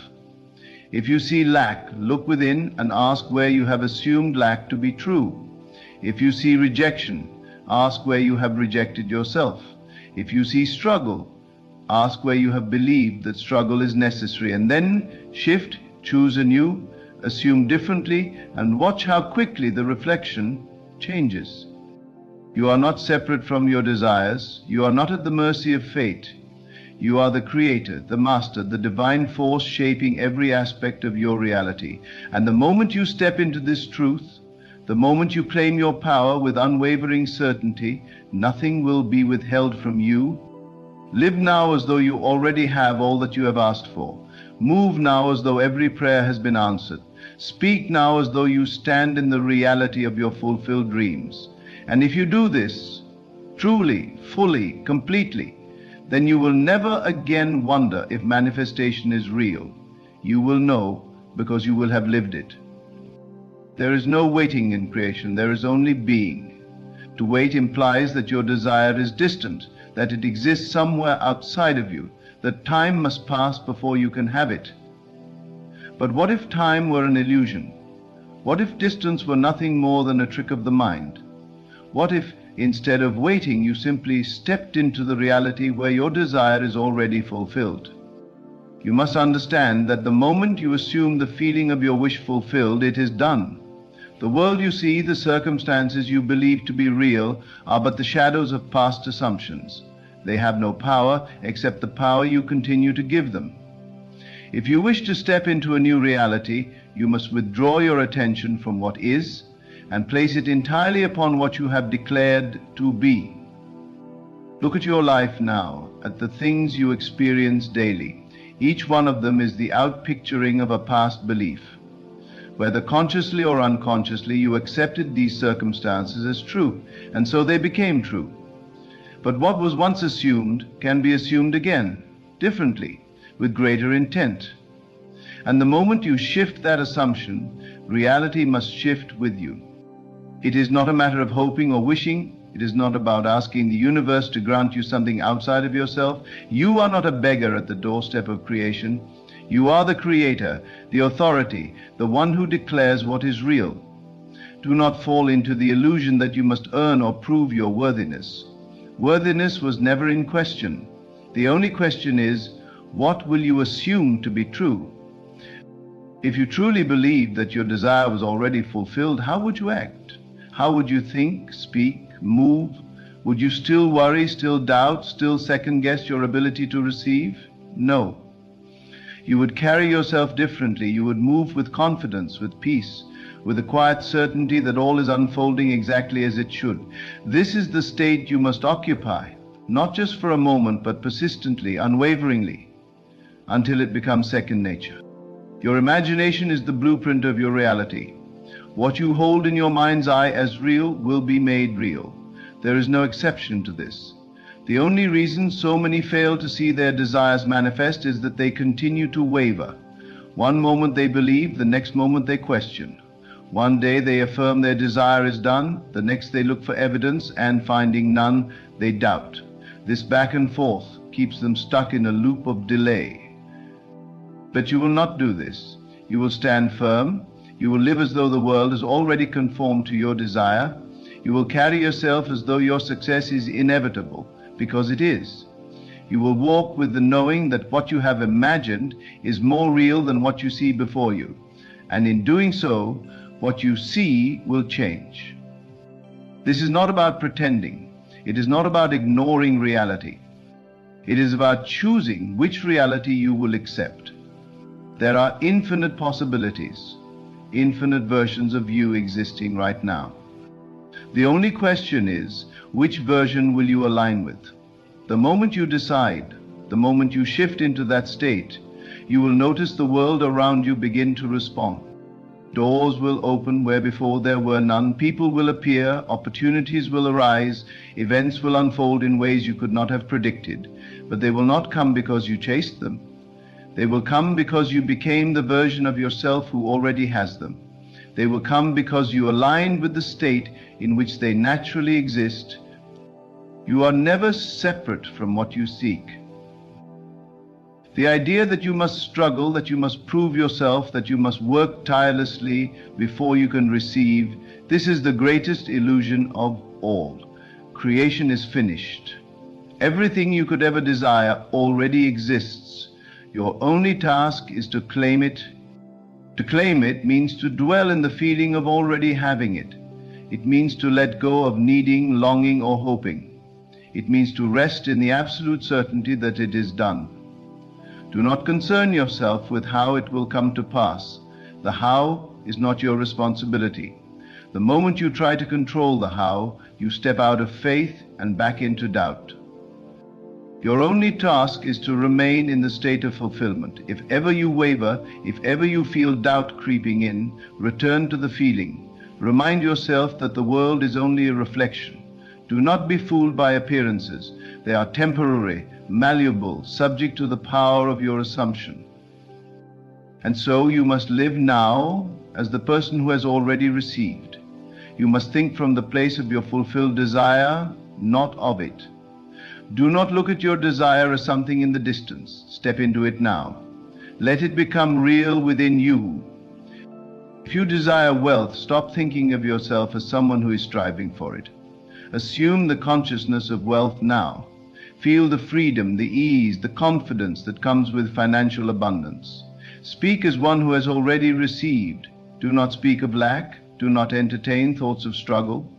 If you see lack, look within and ask where you have assumed lack to be true. If you see rejection, ask where you have rejected yourself. If you see struggle, ask where you have believed that struggle is necessary, and then shift, choose anew, assume differently, and watch how quickly the reflection changes. You are not separate from your desires. You are not at the mercy of fate. You are the creator, the master, the divine force shaping every aspect of your reality. And the moment you step into this truth, the moment you claim your power with unwavering certainty, nothing will be withheld from you. Live now as though you already have all that you have asked for. Move now as though every prayer has been answered. Speak now as though you stand in the reality of your fulfilled dreams. And if you do this, truly, fully, completely, then you will never again wonder if manifestation is real. You will know because you will have lived it. There is no waiting in creation, there is only being. To wait implies that your desire is distant, that it exists somewhere outside of you, that time must pass before you can have it. But what if time were an illusion? What if distance were nothing more than a trick of the mind? What if, instead of waiting, you simply stepped into the reality where your desire is already fulfilled? You must understand that the moment you assume the feeling of your wish fulfilled, it is done. The world you see, the circumstances you believe to be real, are but the shadows of past assumptions. They have no power except the power you continue to give them. If you wish to step into a new reality, you must withdraw your attention from what is and place it entirely upon what you have declared to be. Look at your life now, at the things you experience daily. Each one of them is the outpicturing of a past belief. Whether consciously or unconsciously, you accepted these circumstances as true, and so they became true. But what was once assumed can be assumed again, differently, with greater intent. And the moment you shift that assumption, reality must shift with you. It is not a matter of hoping or wishing. It is not about asking the universe to grant you something outside of yourself. You are not a beggar at the doorstep of creation. You are the creator, the authority, the one who declares what is real. Do not fall into the illusion that you must earn or prove your worthiness. Worthiness was never in question. The only question is, what will you assume to be true? If you truly believed that your desire was already fulfilled, how would you act? How would you think, speak, move? Would you still worry, still doubt, still second-guess your ability to receive? No. You would carry yourself differently. You would move with confidence, with peace, with a quiet certainty that all is unfolding exactly as it should. This is the state you must occupy, not just for a moment, but persistently, unwaveringly, until it becomes second nature. Your imagination is the blueprint of your reality. What you hold in your mind's eye as real will be made real. There is no exception to this. The only reason so many fail to see their desires manifest is that they continue to waver. One moment they believe, the next moment they question. One day they affirm their desire is done, the next they look for evidence, and finding none, they doubt. This back and forth keeps them stuck in a loop of delay. But you will not do this. You will stand firm. You will live as though the world has already conformed to your desire. You will carry yourself as though your success is inevitable, because it is. You will walk with the knowing that what you have imagined is more real than what you see before you. And in doing so, what you see will change. This is not about pretending. It is not about ignoring reality. It is about choosing which reality you will accept. There are infinite possibilities, infinite versions of you existing right now. The only question is, which version will you align with? The moment you decide, the moment you shift into that state, you will notice the world around you begin to respond. Doors will open where before there were none. People will appear, opportunities will arise, events will unfold in ways you could not have predicted. But they will not come because you chased them. They will come because you became the version of yourself who already has them. They will come because you aligned with the state in which they naturally exist. You are never separate from what you seek. The idea that you must struggle, that you must prove yourself, that you must work tirelessly before you can receive, this is the greatest illusion of all. Creation is finished. Everything you could ever desire already exists. Your only task is to claim it. To claim it means to dwell in the feeling of already having it. It means to let go of needing, longing, or hoping. It means to rest in the absolute certainty that it is done. Do not concern yourself with how it will come to pass. The how is not your responsibility. The moment you try to control the how, you step out of faith and back into doubt. Your only task is to remain in the state of fulfillment. If ever you waver, if ever you feel doubt creeping in, return to the feeling. Remind yourself that the world is only a reflection. Do not be fooled by appearances. They are temporary, malleable, subject to the power of your assumption. And so you must live now as the person who has already received. You must think from the place of your fulfilled desire, not of it. Do not look at your desire as something in the distance. Step into it now. Let it become real within you. If you desire wealth, stop thinking of yourself as someone who is striving for it. Assume the consciousness of wealth now. Feel the freedom, the ease, the confidence that comes with financial abundance. Speak as one who has already received. Do not speak of lack. Do not entertain thoughts of struggle.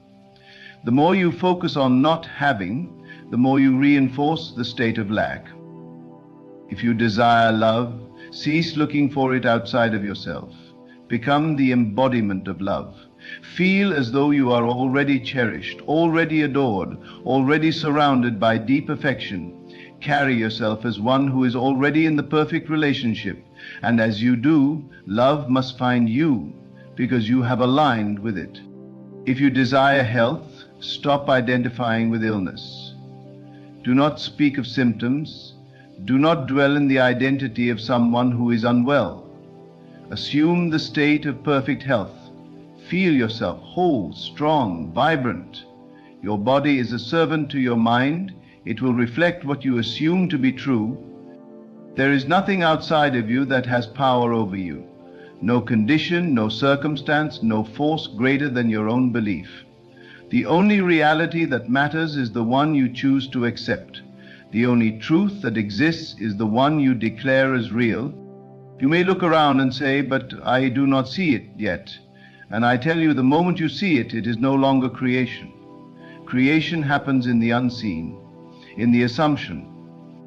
The more you focus on not having, the more you reinforce the state of lack. If you desire love, cease looking for it outside of yourself. Become the embodiment of love. Feel as though you are already cherished, already adored, already surrounded by deep affection. Carry yourself as one who is already in the perfect relationship, and as you do, love must find you, because you have aligned with it. If you desire health, stop identifying with illness. Do not speak of symptoms. Do not dwell in the identity of someone who is unwell. Assume the state of perfect health. Feel yourself whole, strong, vibrant. Your body is a servant to your mind. It will reflect what you assume to be true. There is nothing outside of you that has power over you. No condition, no circumstance, no force greater than your own belief. The only reality that matters is the one you choose to accept. The only truth that exists is the one you declare as real. You may look around and say, "But I do not see it yet." And I tell you, the moment you see it, it is no longer creation. Creation happens in the unseen, in the assumption,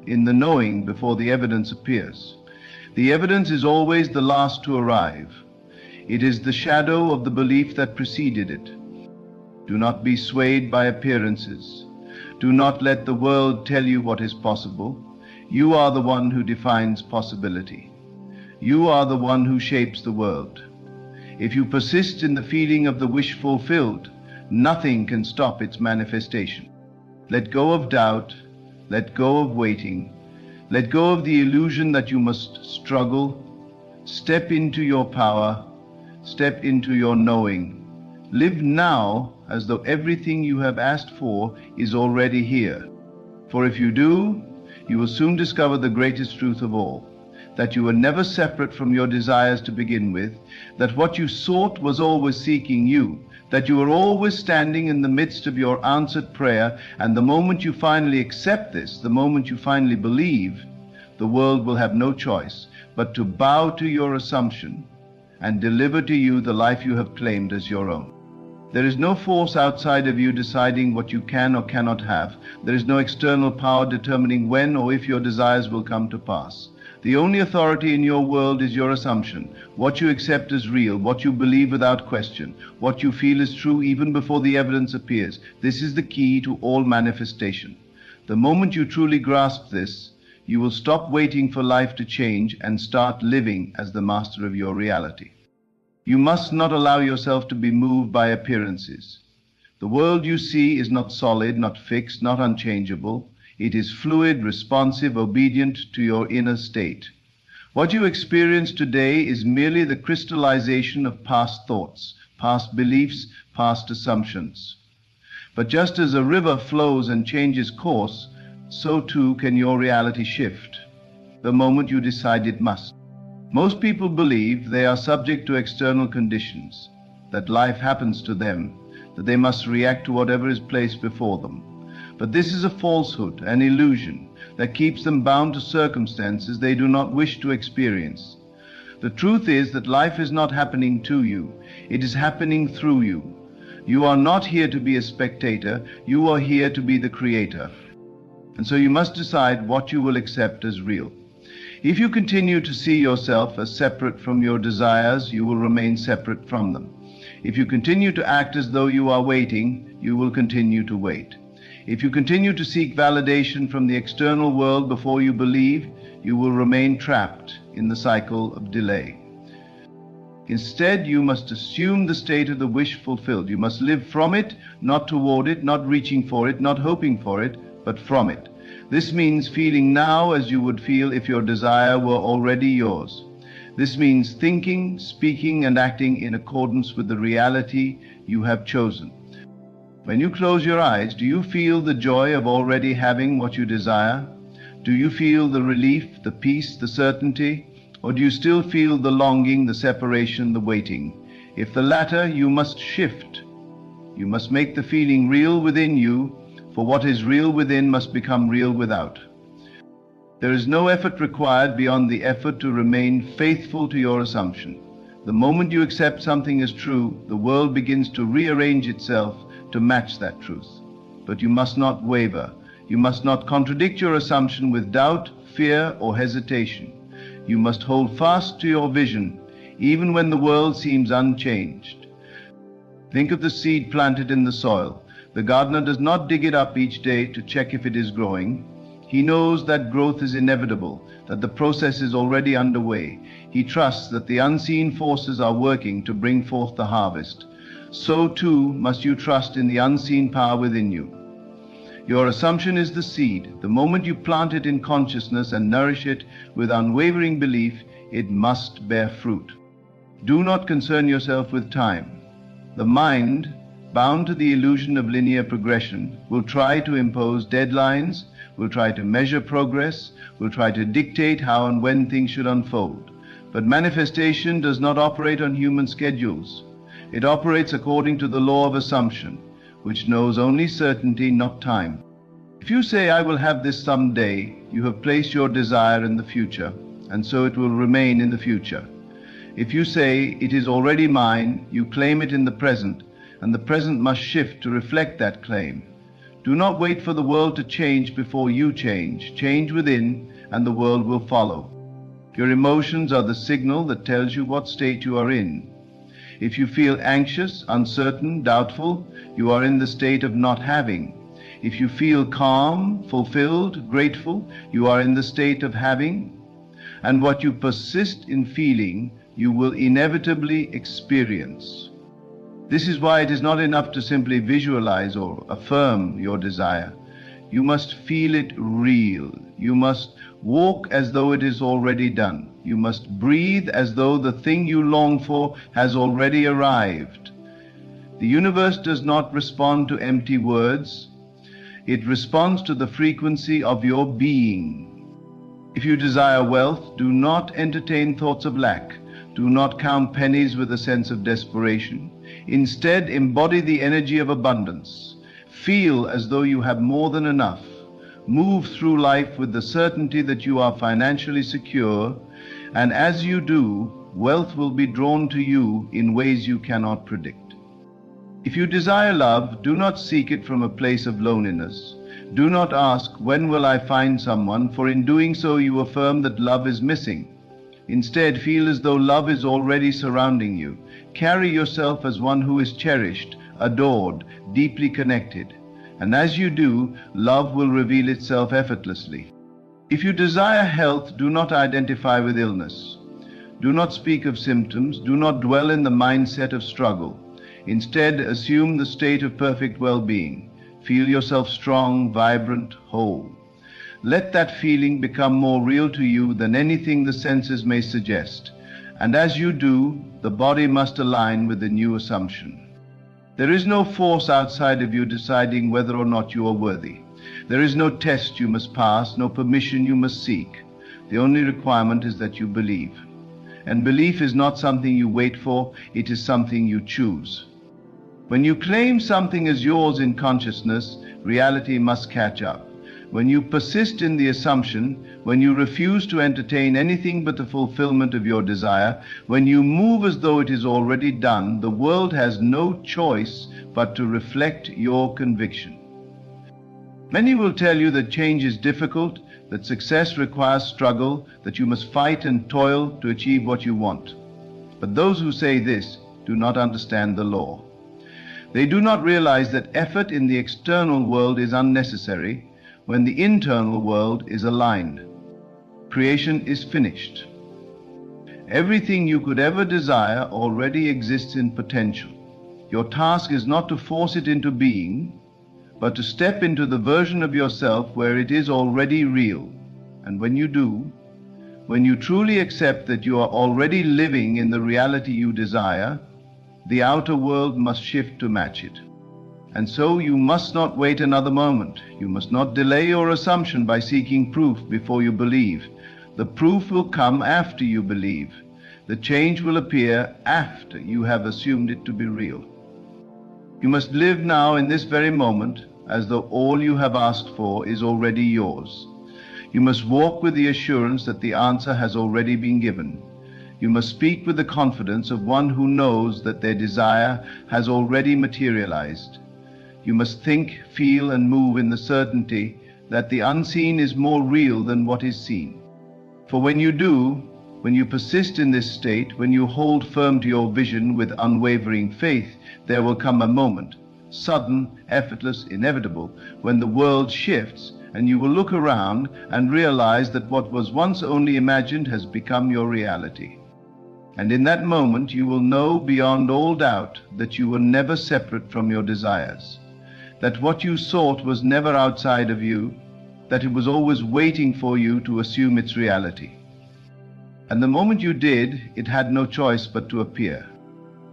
in the knowing before the evidence appears. The evidence is always the last to arrive. It is the shadow of the belief that preceded it. Do not be swayed by appearances. Do not let the world tell you what is possible. You are the one who defines possibility. You are the one who shapes the world. If you persist in the feeling of the wish fulfilled, nothing can stop its manifestation. Let go of doubt. Let go of waiting. Let go of the illusion that you must struggle. Step into your power. Step into your knowing. Live now as though everything you have asked for is already here. For if you do, you will soon discover the greatest truth of all, that you were never separate from your desires to begin with, that what you sought was always seeking you, that you were always standing in the midst of your answered prayer, and the moment you finally accept this, the moment you finally believe, the world will have no choice but to bow to your assumption and deliver to you the life you have claimed as your own. There is no force outside of you deciding what you can or cannot have. There is no external power determining when or if your desires will come to pass. The only authority in your world is your assumption, what you accept as real, what you believe without question, what you feel is true even before the evidence appears. This is the key to all manifestation. The moment you truly grasp this, you will stop waiting for life to change and start living as the master of your reality. You must not allow yourself to be moved by appearances. The world you see is not solid, not fixed, not unchangeable. It is fluid, responsive, obedient to your inner state. What you experience today is merely the crystallization of past thoughts, past beliefs, past assumptions. But just as a river flows and changes course, so too can your reality shift the moment you decide it must. Most people believe they are subject to external conditions, that life happens to them, that they must react to whatever is placed before them. But this is a falsehood, an illusion that keeps them bound to circumstances they do not wish to experience. The truth is that life is not happening to you, it is happening through you. You are not here to be a spectator, you are here to be the creator. And so you must decide what you will accept as real. If you continue to see yourself as separate from your desires, you will remain separate from them. If you continue to act as though you are waiting, you will continue to wait. If you continue to seek validation from the external world before you believe, you will remain trapped in the cycle of delay. Instead, you must assume the state of the wish fulfilled. You must live from it, not toward it, not reaching for it, not hoping for it, but from it. This means feeling now as you would feel if your desire were already yours. This means thinking, speaking, and acting in accordance with the reality you have chosen. When you close your eyes, do you feel the joy of already having what you desire? Do you feel the relief, the peace, the certainty? Or do you still feel the longing, the separation, the waiting? If the latter, you must shift. You must make the feeling real within you, for what is real within must become real without. There is no effort required beyond the effort to remain faithful to your assumption. The moment you accept something as true, the world begins to rearrange itself to match that truth. But you must not waver. You must not contradict your assumption with doubt, fear, or hesitation. You must hold fast to your vision. even when the world seems unchanged. Think of the seed planted in the soil. The gardener does not dig it up each day to check if it is growing. He knows that growth is inevitable, that the process is already underway. He trusts that the unseen forces are working to bring forth the harvest. So too must you trust in the unseen power within you. Your assumption is the seed. The moment you plant it in consciousness and nourish it with unwavering belief, it must bear fruit. Do not concern yourself with time. The mind, bound to the illusion of linear progression, will try to impose deadlines, will try to measure progress, will try to dictate how and when things should unfold. But manifestation does not operate on human schedules. It operates according to the law of assumption, which knows only certainty, not time. If you say, "I will have this someday," you have placed your desire in the future, and so it will remain in the future. If you say, "It is already mine," you claim it in the present, and the present must shift to reflect that claim. Do not wait for the world to change before you change. Change within, and the world will follow. Your emotions are the signal that tells you what state you are in. If you feel anxious, uncertain, doubtful, you are in the state of not having. If you feel calm, fulfilled, grateful, you are in the state of having. And what you persist in feeling, you will inevitably experience. This is why it is not enough to simply visualize or affirm your desire. You must feel it real. You must walk as though it is already done. You must breathe as though the thing you long for has already arrived. The universe does not respond to empty words. It responds to the frequency of your being. If you desire wealth, do not entertain thoughts of lack. Do not count pennies with a sense of desperation. Instead, embody the energy of abundance. Feel as though you have more than enough. Move through life with the certainty that you are financially secure, and as you do, wealth will be drawn to you in ways you cannot predict. If you desire love, do not seek it from a place of loneliness. Do not ask, "When will I find someone?" for in doing so you affirm that love is missing. Instead, feel as though love is already surrounding you. Carry yourself as one who is cherished, adored, deeply connected. And as you do, love will reveal itself effortlessly. If you desire health, do not identify with illness. Do not speak of symptoms. Do not dwell in the mindset of struggle. Instead, assume the state of perfect well-being. Feel yourself strong, vibrant, whole. Let that feeling become more real to you than anything the senses may suggest. And as you do, the body must align with the new assumption. There is no force outside of you deciding whether or not you are worthy. There is no test you must pass, no permission you must seek. The only requirement is that you believe. And belief is not something you wait for, it is something you choose. When you claim something as yours in consciousness, reality must catch up. When you persist in the assumption, when you refuse to entertain anything but the fulfillment of your desire, when you move as though it is already done, the world has no choice but to reflect your conviction. Many will tell you that change is difficult, that success requires struggle, that you must fight and toil to achieve what you want. But those who say this do not understand the law. They do not realize that effort in the external world is unnecessary when the internal world is aligned. Creation is finished. Everything you could ever desire already exists in potential. Your task is not to force it into being, but to step into the version of yourself where it is already real. And when you do, when you truly accept that you are already living in the reality you desire, the outer world must shift to match it. And so you must not wait another moment. You must not delay your assumption by seeking proof before you believe. The proof will come after you believe. The change will appear after you have assumed it to be real. You must live now in this very moment as though all you have asked for is already yours. You must walk with the assurance that the answer has already been given. You must speak with the confidence of one who knows that their desire has already materialized. You must think, feel, and move in the certainty that the unseen is more real than what is seen. For when you do, When you persist in this state, when you hold firm to your vision with unwavering faith, there will come a moment, sudden, effortless, inevitable, when the world shifts and you will look around and realize that what was once only imagined has become your reality. And in that moment you will know beyond all doubt that you were never separate from your desires, that what you sought was never outside of you, that it was always waiting for you to assume its reality. And the moment you did, it had no choice but to appear.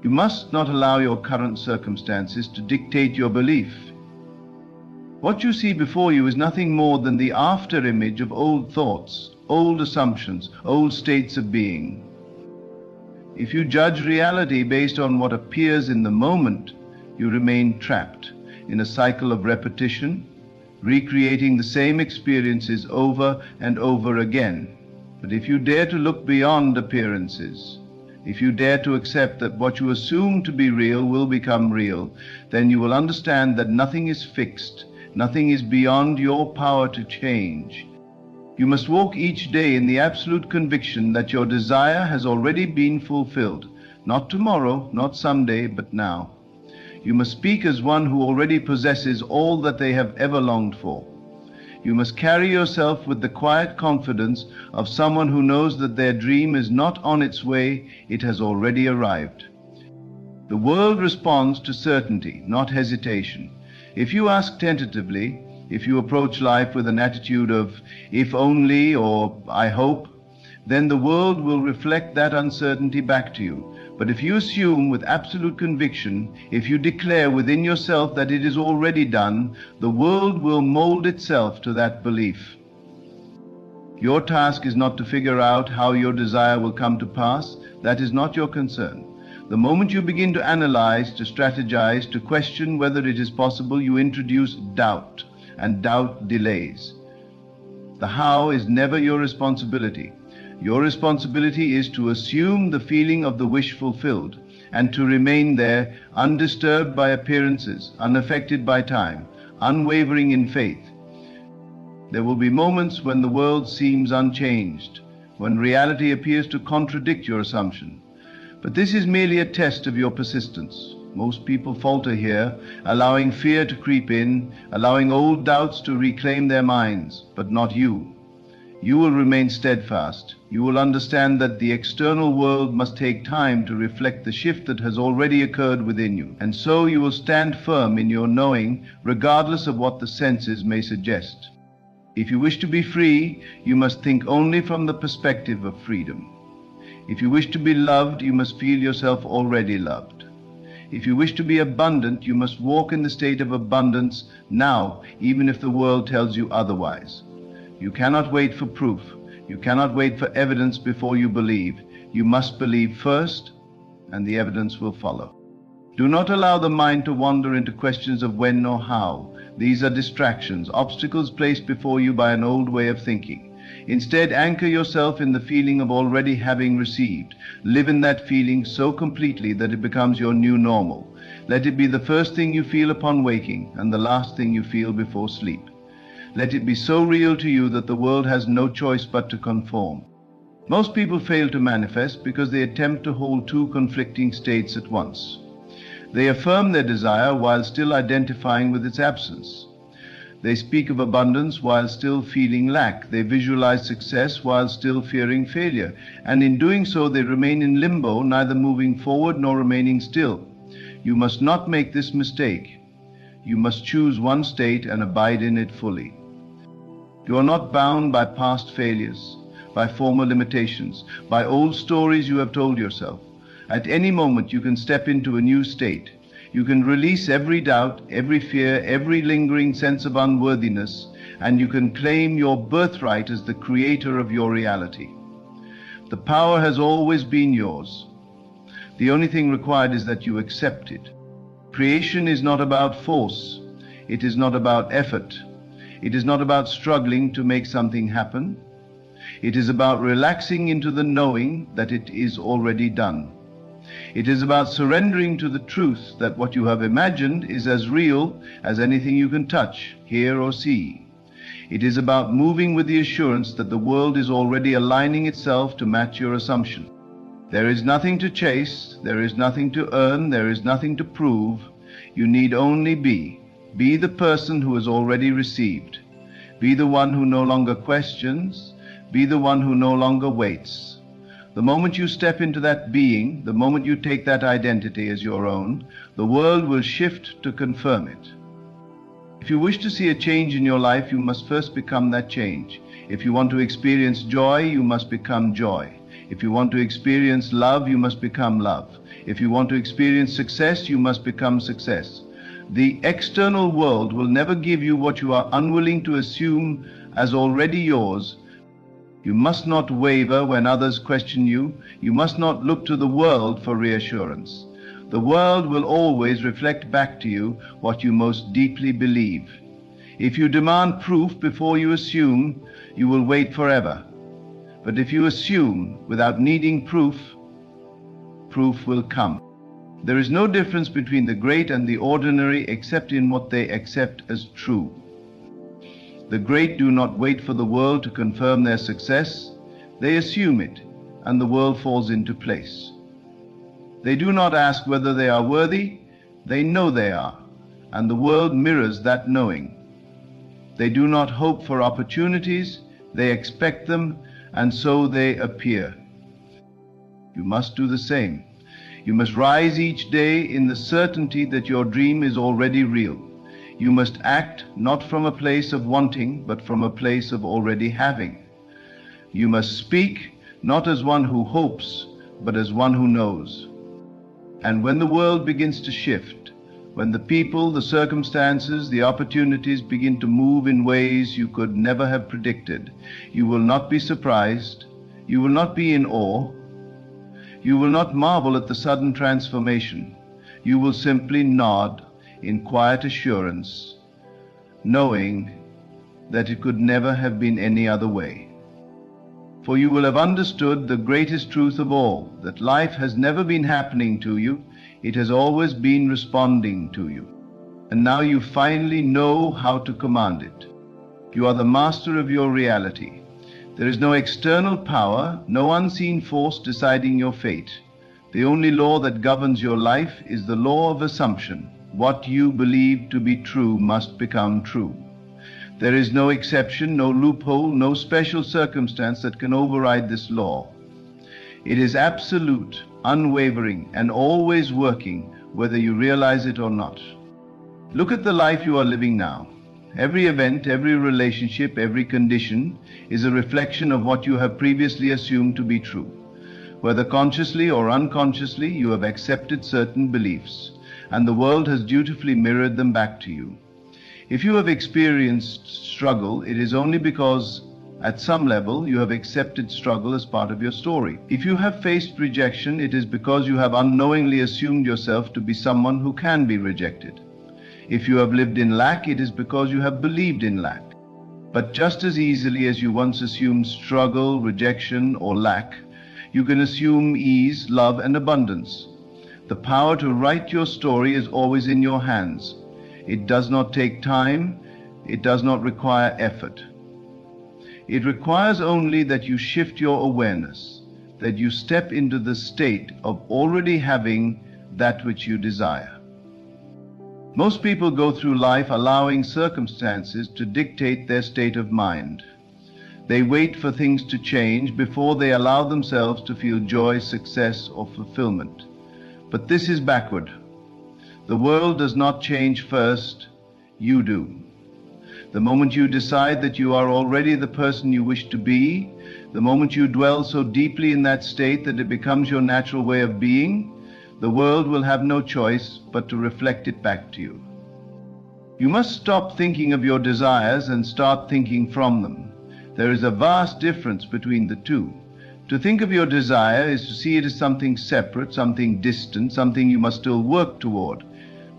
You must not allow your current circumstances to dictate your belief. What you see before you is nothing more than the after-image of old thoughts, old assumptions, old states of being. If you judge reality based on what appears in the moment, you remain trapped in a cycle of repetition, recreating the same experiences over and over again. But if you dare to look beyond appearances, if you dare to accept that what you assume to be real will become real, then you will understand that nothing is fixed, nothing is beyond your power to change. You must walk each day in the absolute conviction that your desire has already been fulfilled, not tomorrow, not someday, but now. You must speak as one who already possesses all that they have ever longed for. You must carry yourself with the quiet confidence of someone who knows that their dream is not on its way, it has already arrived. The world responds to certainty, not hesitation. If you ask tentatively, if you approach life with an attitude of if only or I hope, then the world will reflect that uncertainty back to you. But if you assume with absolute conviction, if you declare within yourself that it is already done, the world will mold itself to that belief. Your task is not to figure out how your desire will come to pass. That is not your concern. The moment you begin to analyze, to strategize, to question whether it is possible, you introduce doubt, and doubt delays. The how is never your responsibility. Your responsibility is to assume the feeling of the wish fulfilled and to remain there undisturbed by appearances, unaffected by time, unwavering in faith. There will be moments when the world seems unchanged, when reality appears to contradict your assumption. But this is merely a test of your persistence. Most people falter here, allowing fear to creep in, allowing old doubts to reclaim their minds, but not you. You will remain steadfast. You will understand that the external world must take time to reflect the shift that has already occurred within you. And so you will stand firm in your knowing, regardless of what the senses may suggest. If you wish to be free, you must think only from the perspective of freedom. If you wish to be loved, you must feel yourself already loved. If you wish to be abundant, you must walk in the state of abundance now, even if the world tells you otherwise. You cannot wait for proof. You cannot wait for evidence before you believe. You must believe first, and the evidence will follow. Do not allow the mind to wander into questions of when or how. These are distractions, obstacles placed before you by an old way of thinking. Instead, anchor yourself in the feeling of already having received. Live in that feeling so completely that it becomes your new normal. Let it be the first thing you feel upon waking and the last thing you feel before sleep. Let it be so real to you that the world has no choice but to conform. Most people fail to manifest because they attempt to hold two conflicting states at once. They affirm their desire while still identifying with its absence. They speak of abundance while still feeling lack. They visualize success while still fearing failure. And in doing so, they remain in limbo, neither moving forward nor remaining still. You must not make this mistake. You must choose one state and abide in it fully. You are not bound by past failures, by former limitations, by old stories you have told yourself. At any moment you can step into a new state. You can release every doubt, every fear, every lingering sense of unworthiness, and you can claim your birthright as the creator of your reality. The power has always been yours. The only thing required is that you accept it. Creation is not about force. It is not about effort. It is not about struggling to make something happen. It is about relaxing into the knowing that it is already done. It is about surrendering to the truth that what you have imagined is as real as anything you can touch, hear, or see. It is about moving with the assurance that the world is already aligning itself to match your assumption. There is nothing to chase, there is nothing to earn, there is nothing to prove. You need only be. Be the person who has already received. Be the one who no longer questions. Be the one who no longer waits. The moment you step into that being, the moment you take that identity as your own, the world will shift to confirm it. If you wish to see a change in your life, you must first become that change. If you want to experience joy, you must become joy. If you want to experience love, you must become love. If you want to experience success, you must become success. The external world will never give you what you are unwilling to assume as already yours. You must not waver when others question you. You must not look to the world for reassurance. The world will always reflect back to you what you most deeply believe. If you demand proof before you assume, you will wait forever. But if you assume without needing proof, proof will come. There is no difference between the great and the ordinary except in what they accept as true. The great do not wait for the world to confirm their success. They assume it, and the world falls into place. They do not ask whether they are worthy. They know they are, and the world mirrors that knowing. They do not hope for opportunities. They expect them, and so they appear. You must do the same. You must rise each day in the certainty that your dream is already real. You must act not from a place of wanting, but from a place of already having. You must speak not as one who hopes, but as one who knows. And when the world begins to shift, when the people, the circumstances, the opportunities begin to move in ways you could never have predicted, you will not be surprised, you will not be in awe, you will not marvel at the sudden transformation. You will simply nod in quiet assurance, knowing that it could never have been any other way. For you will have understood the greatest truth of all, that life has never been happening to you, it has always been responding to you. And now you finally know how to command it. You are the master of your reality. There is no external power, no unseen force deciding your fate. The only law that governs your life is the law of assumption. What you believe to be true must become true. There is no exception, no loophole, no special circumstance that can override this law. It is absolute, unwavering, and always working, whether you realize it or not. Look at the life you are living now. Every event, every relationship, every condition is a reflection of what you have previously assumed to be true. Whether consciously or unconsciously, you have accepted certain beliefs, and the world has dutifully mirrored them back to you. If you have experienced struggle, it is only because, at some level, you have accepted struggle as part of your story. If you have faced rejection, it is because you have unknowingly assumed yourself to be someone who can be rejected. If you have lived in lack, it is because you have believed in lack. But just as easily as you once assumed struggle, rejection, or lack, you can assume ease, love, and abundance. The power to write your story is always in your hands. It does not take time. It does not require effort. It requires only that you shift your awareness, that you step into the state of already having that which you desire. Most people go through life allowing circumstances to dictate their state of mind. They wait for things to change before they allow themselves to feel joy, success, or fulfillment. But this is backward. The world does not change first, you do. The moment you decide that you are already the person you wish to be, the moment you dwell so deeply in that state that it becomes your natural way of being, the world will have no choice but to reflect it back to you. You must stop thinking of your desires and start thinking from them. There is a vast difference between the two. To think of your desire is to see it as something separate, something distant, something you must still work toward.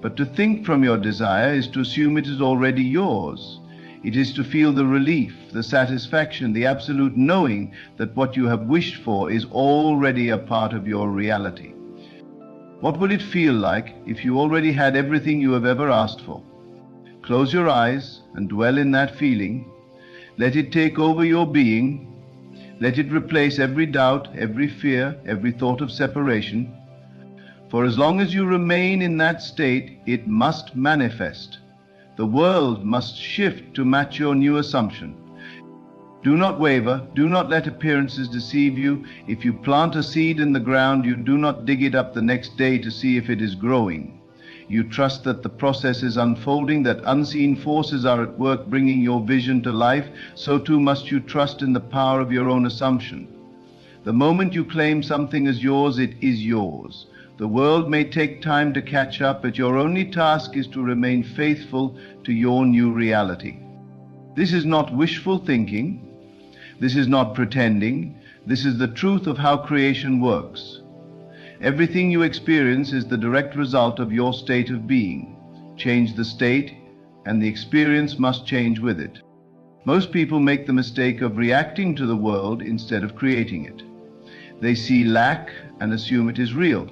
But to think from your desire is to assume it is already yours. It is to feel the relief, the satisfaction, the absolute knowing that what you have wished for is already a part of your reality. What will it feel like if you already had everything you have ever asked for? Close your eyes and dwell in that feeling. Let it take over your being. Let it replace every doubt, every fear, every thought of separation. For as long as you remain in that state, it must manifest. The world must shift to match your new assumption. Do not waver. Do not let appearances deceive you. If you plant a seed in the ground, you do not dig it up the next day to see if it is growing. You trust that the process is unfolding, that unseen forces are at work bringing your vision to life. So too must you trust in the power of your own assumption. The moment you claim something as yours, it is yours. The world may take time to catch up, but your only task is to remain faithful to your new reality. This is not wishful thinking. This is not pretending. This is the truth of how creation works. Everything you experience is the direct result of your state of being. Change the state, and the experience must change with it. Most people make the mistake of reacting to the world instead of creating it. They see lack and assume it is real.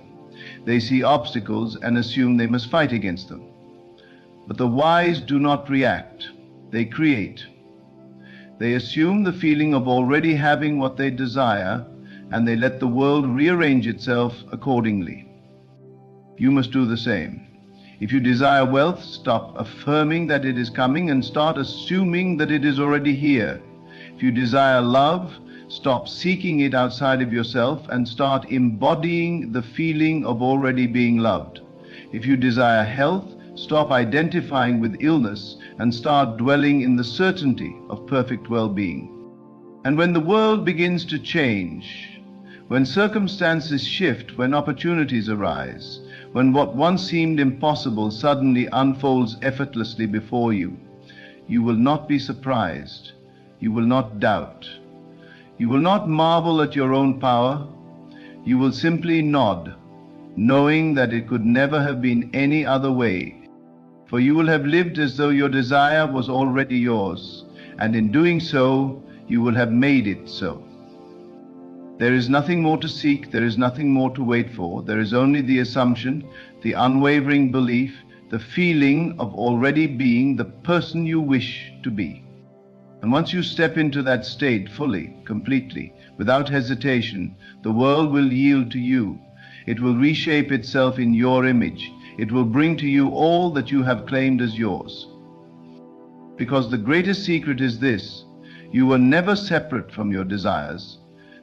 They see obstacles and assume they must fight against them. But the wise do not react. They create. They assume the feeling of already having what they desire, and they let the world rearrange itself accordingly. You must do the same. If you desire wealth, stop affirming that it is coming and start assuming that it is already here. If you desire love, stop seeking it outside of yourself and start embodying the feeling of already being loved. If you desire health, stop identifying with illness and start dwelling in the certainty of perfect well-being. And when the world begins to change, when circumstances shift, when opportunities arise, when what once seemed impossible suddenly unfolds effortlessly before you, you will not be surprised. You will not doubt. You will not marvel at your own power. You will simply nod, knowing that it could never have been any other way. For you will have lived as though your desire was already yours, and in doing so, you will have made it so. There is nothing more to seek, there is nothing more to wait for. There is only the assumption, the unwavering belief, the feeling of already being the person you wish to be. And once you step into that state fully, completely, without hesitation, the world will yield to you. It will reshape itself in your image. It will bring to you all that you have claimed as yours. Because the greatest secret is this: you were never separate from your desires.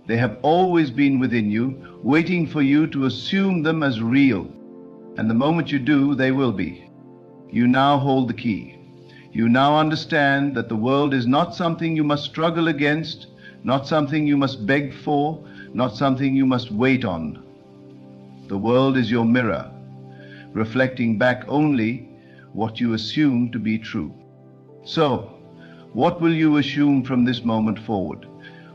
They have always been within you, waiting for you to assume them as real. And the moment you do, they will be. You now hold the key. You now understand that the world is not something you must struggle against, not something you must beg for, not something you must wait on. The world is your mirror, reflecting back only what you assume to be true. So, what will you assume from this moment forward?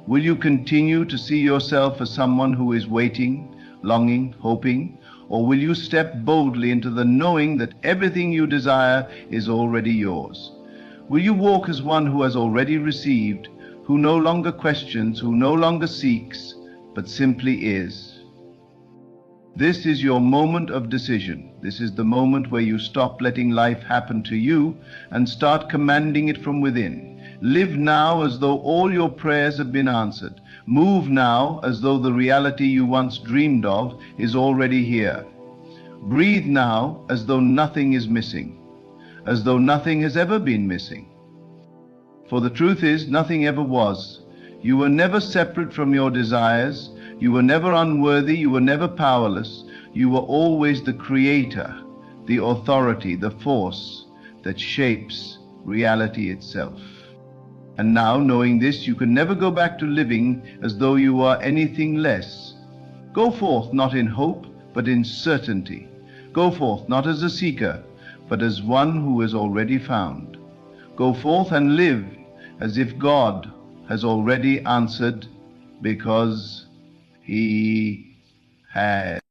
Will you continue to see yourself as someone who is waiting, longing, hoping? Or will you step boldly into the knowing that everything you desire is already yours? Will you walk as one who has already received, who no longer questions, who no longer seeks, but simply is? This is your moment of decision. This is the moment where you stop letting life happen to you and start commanding it from within. Live now as though all your prayers have been answered. Move now as though the reality you once dreamed of is already here. Breathe now as though nothing is missing, as though nothing has ever been missing. For the truth is, nothing ever was. You were never separate from your desires. You were never unworthy. You were never powerless. You were always the creator, the authority, the force that shapes reality itself. And now, knowing this, you can never go back to living as though you are anything less. Go forth not in hope, but in certainty. Go forth not as a seeker, but as one who is already found. Go forth and live as if God has already answered, because He has.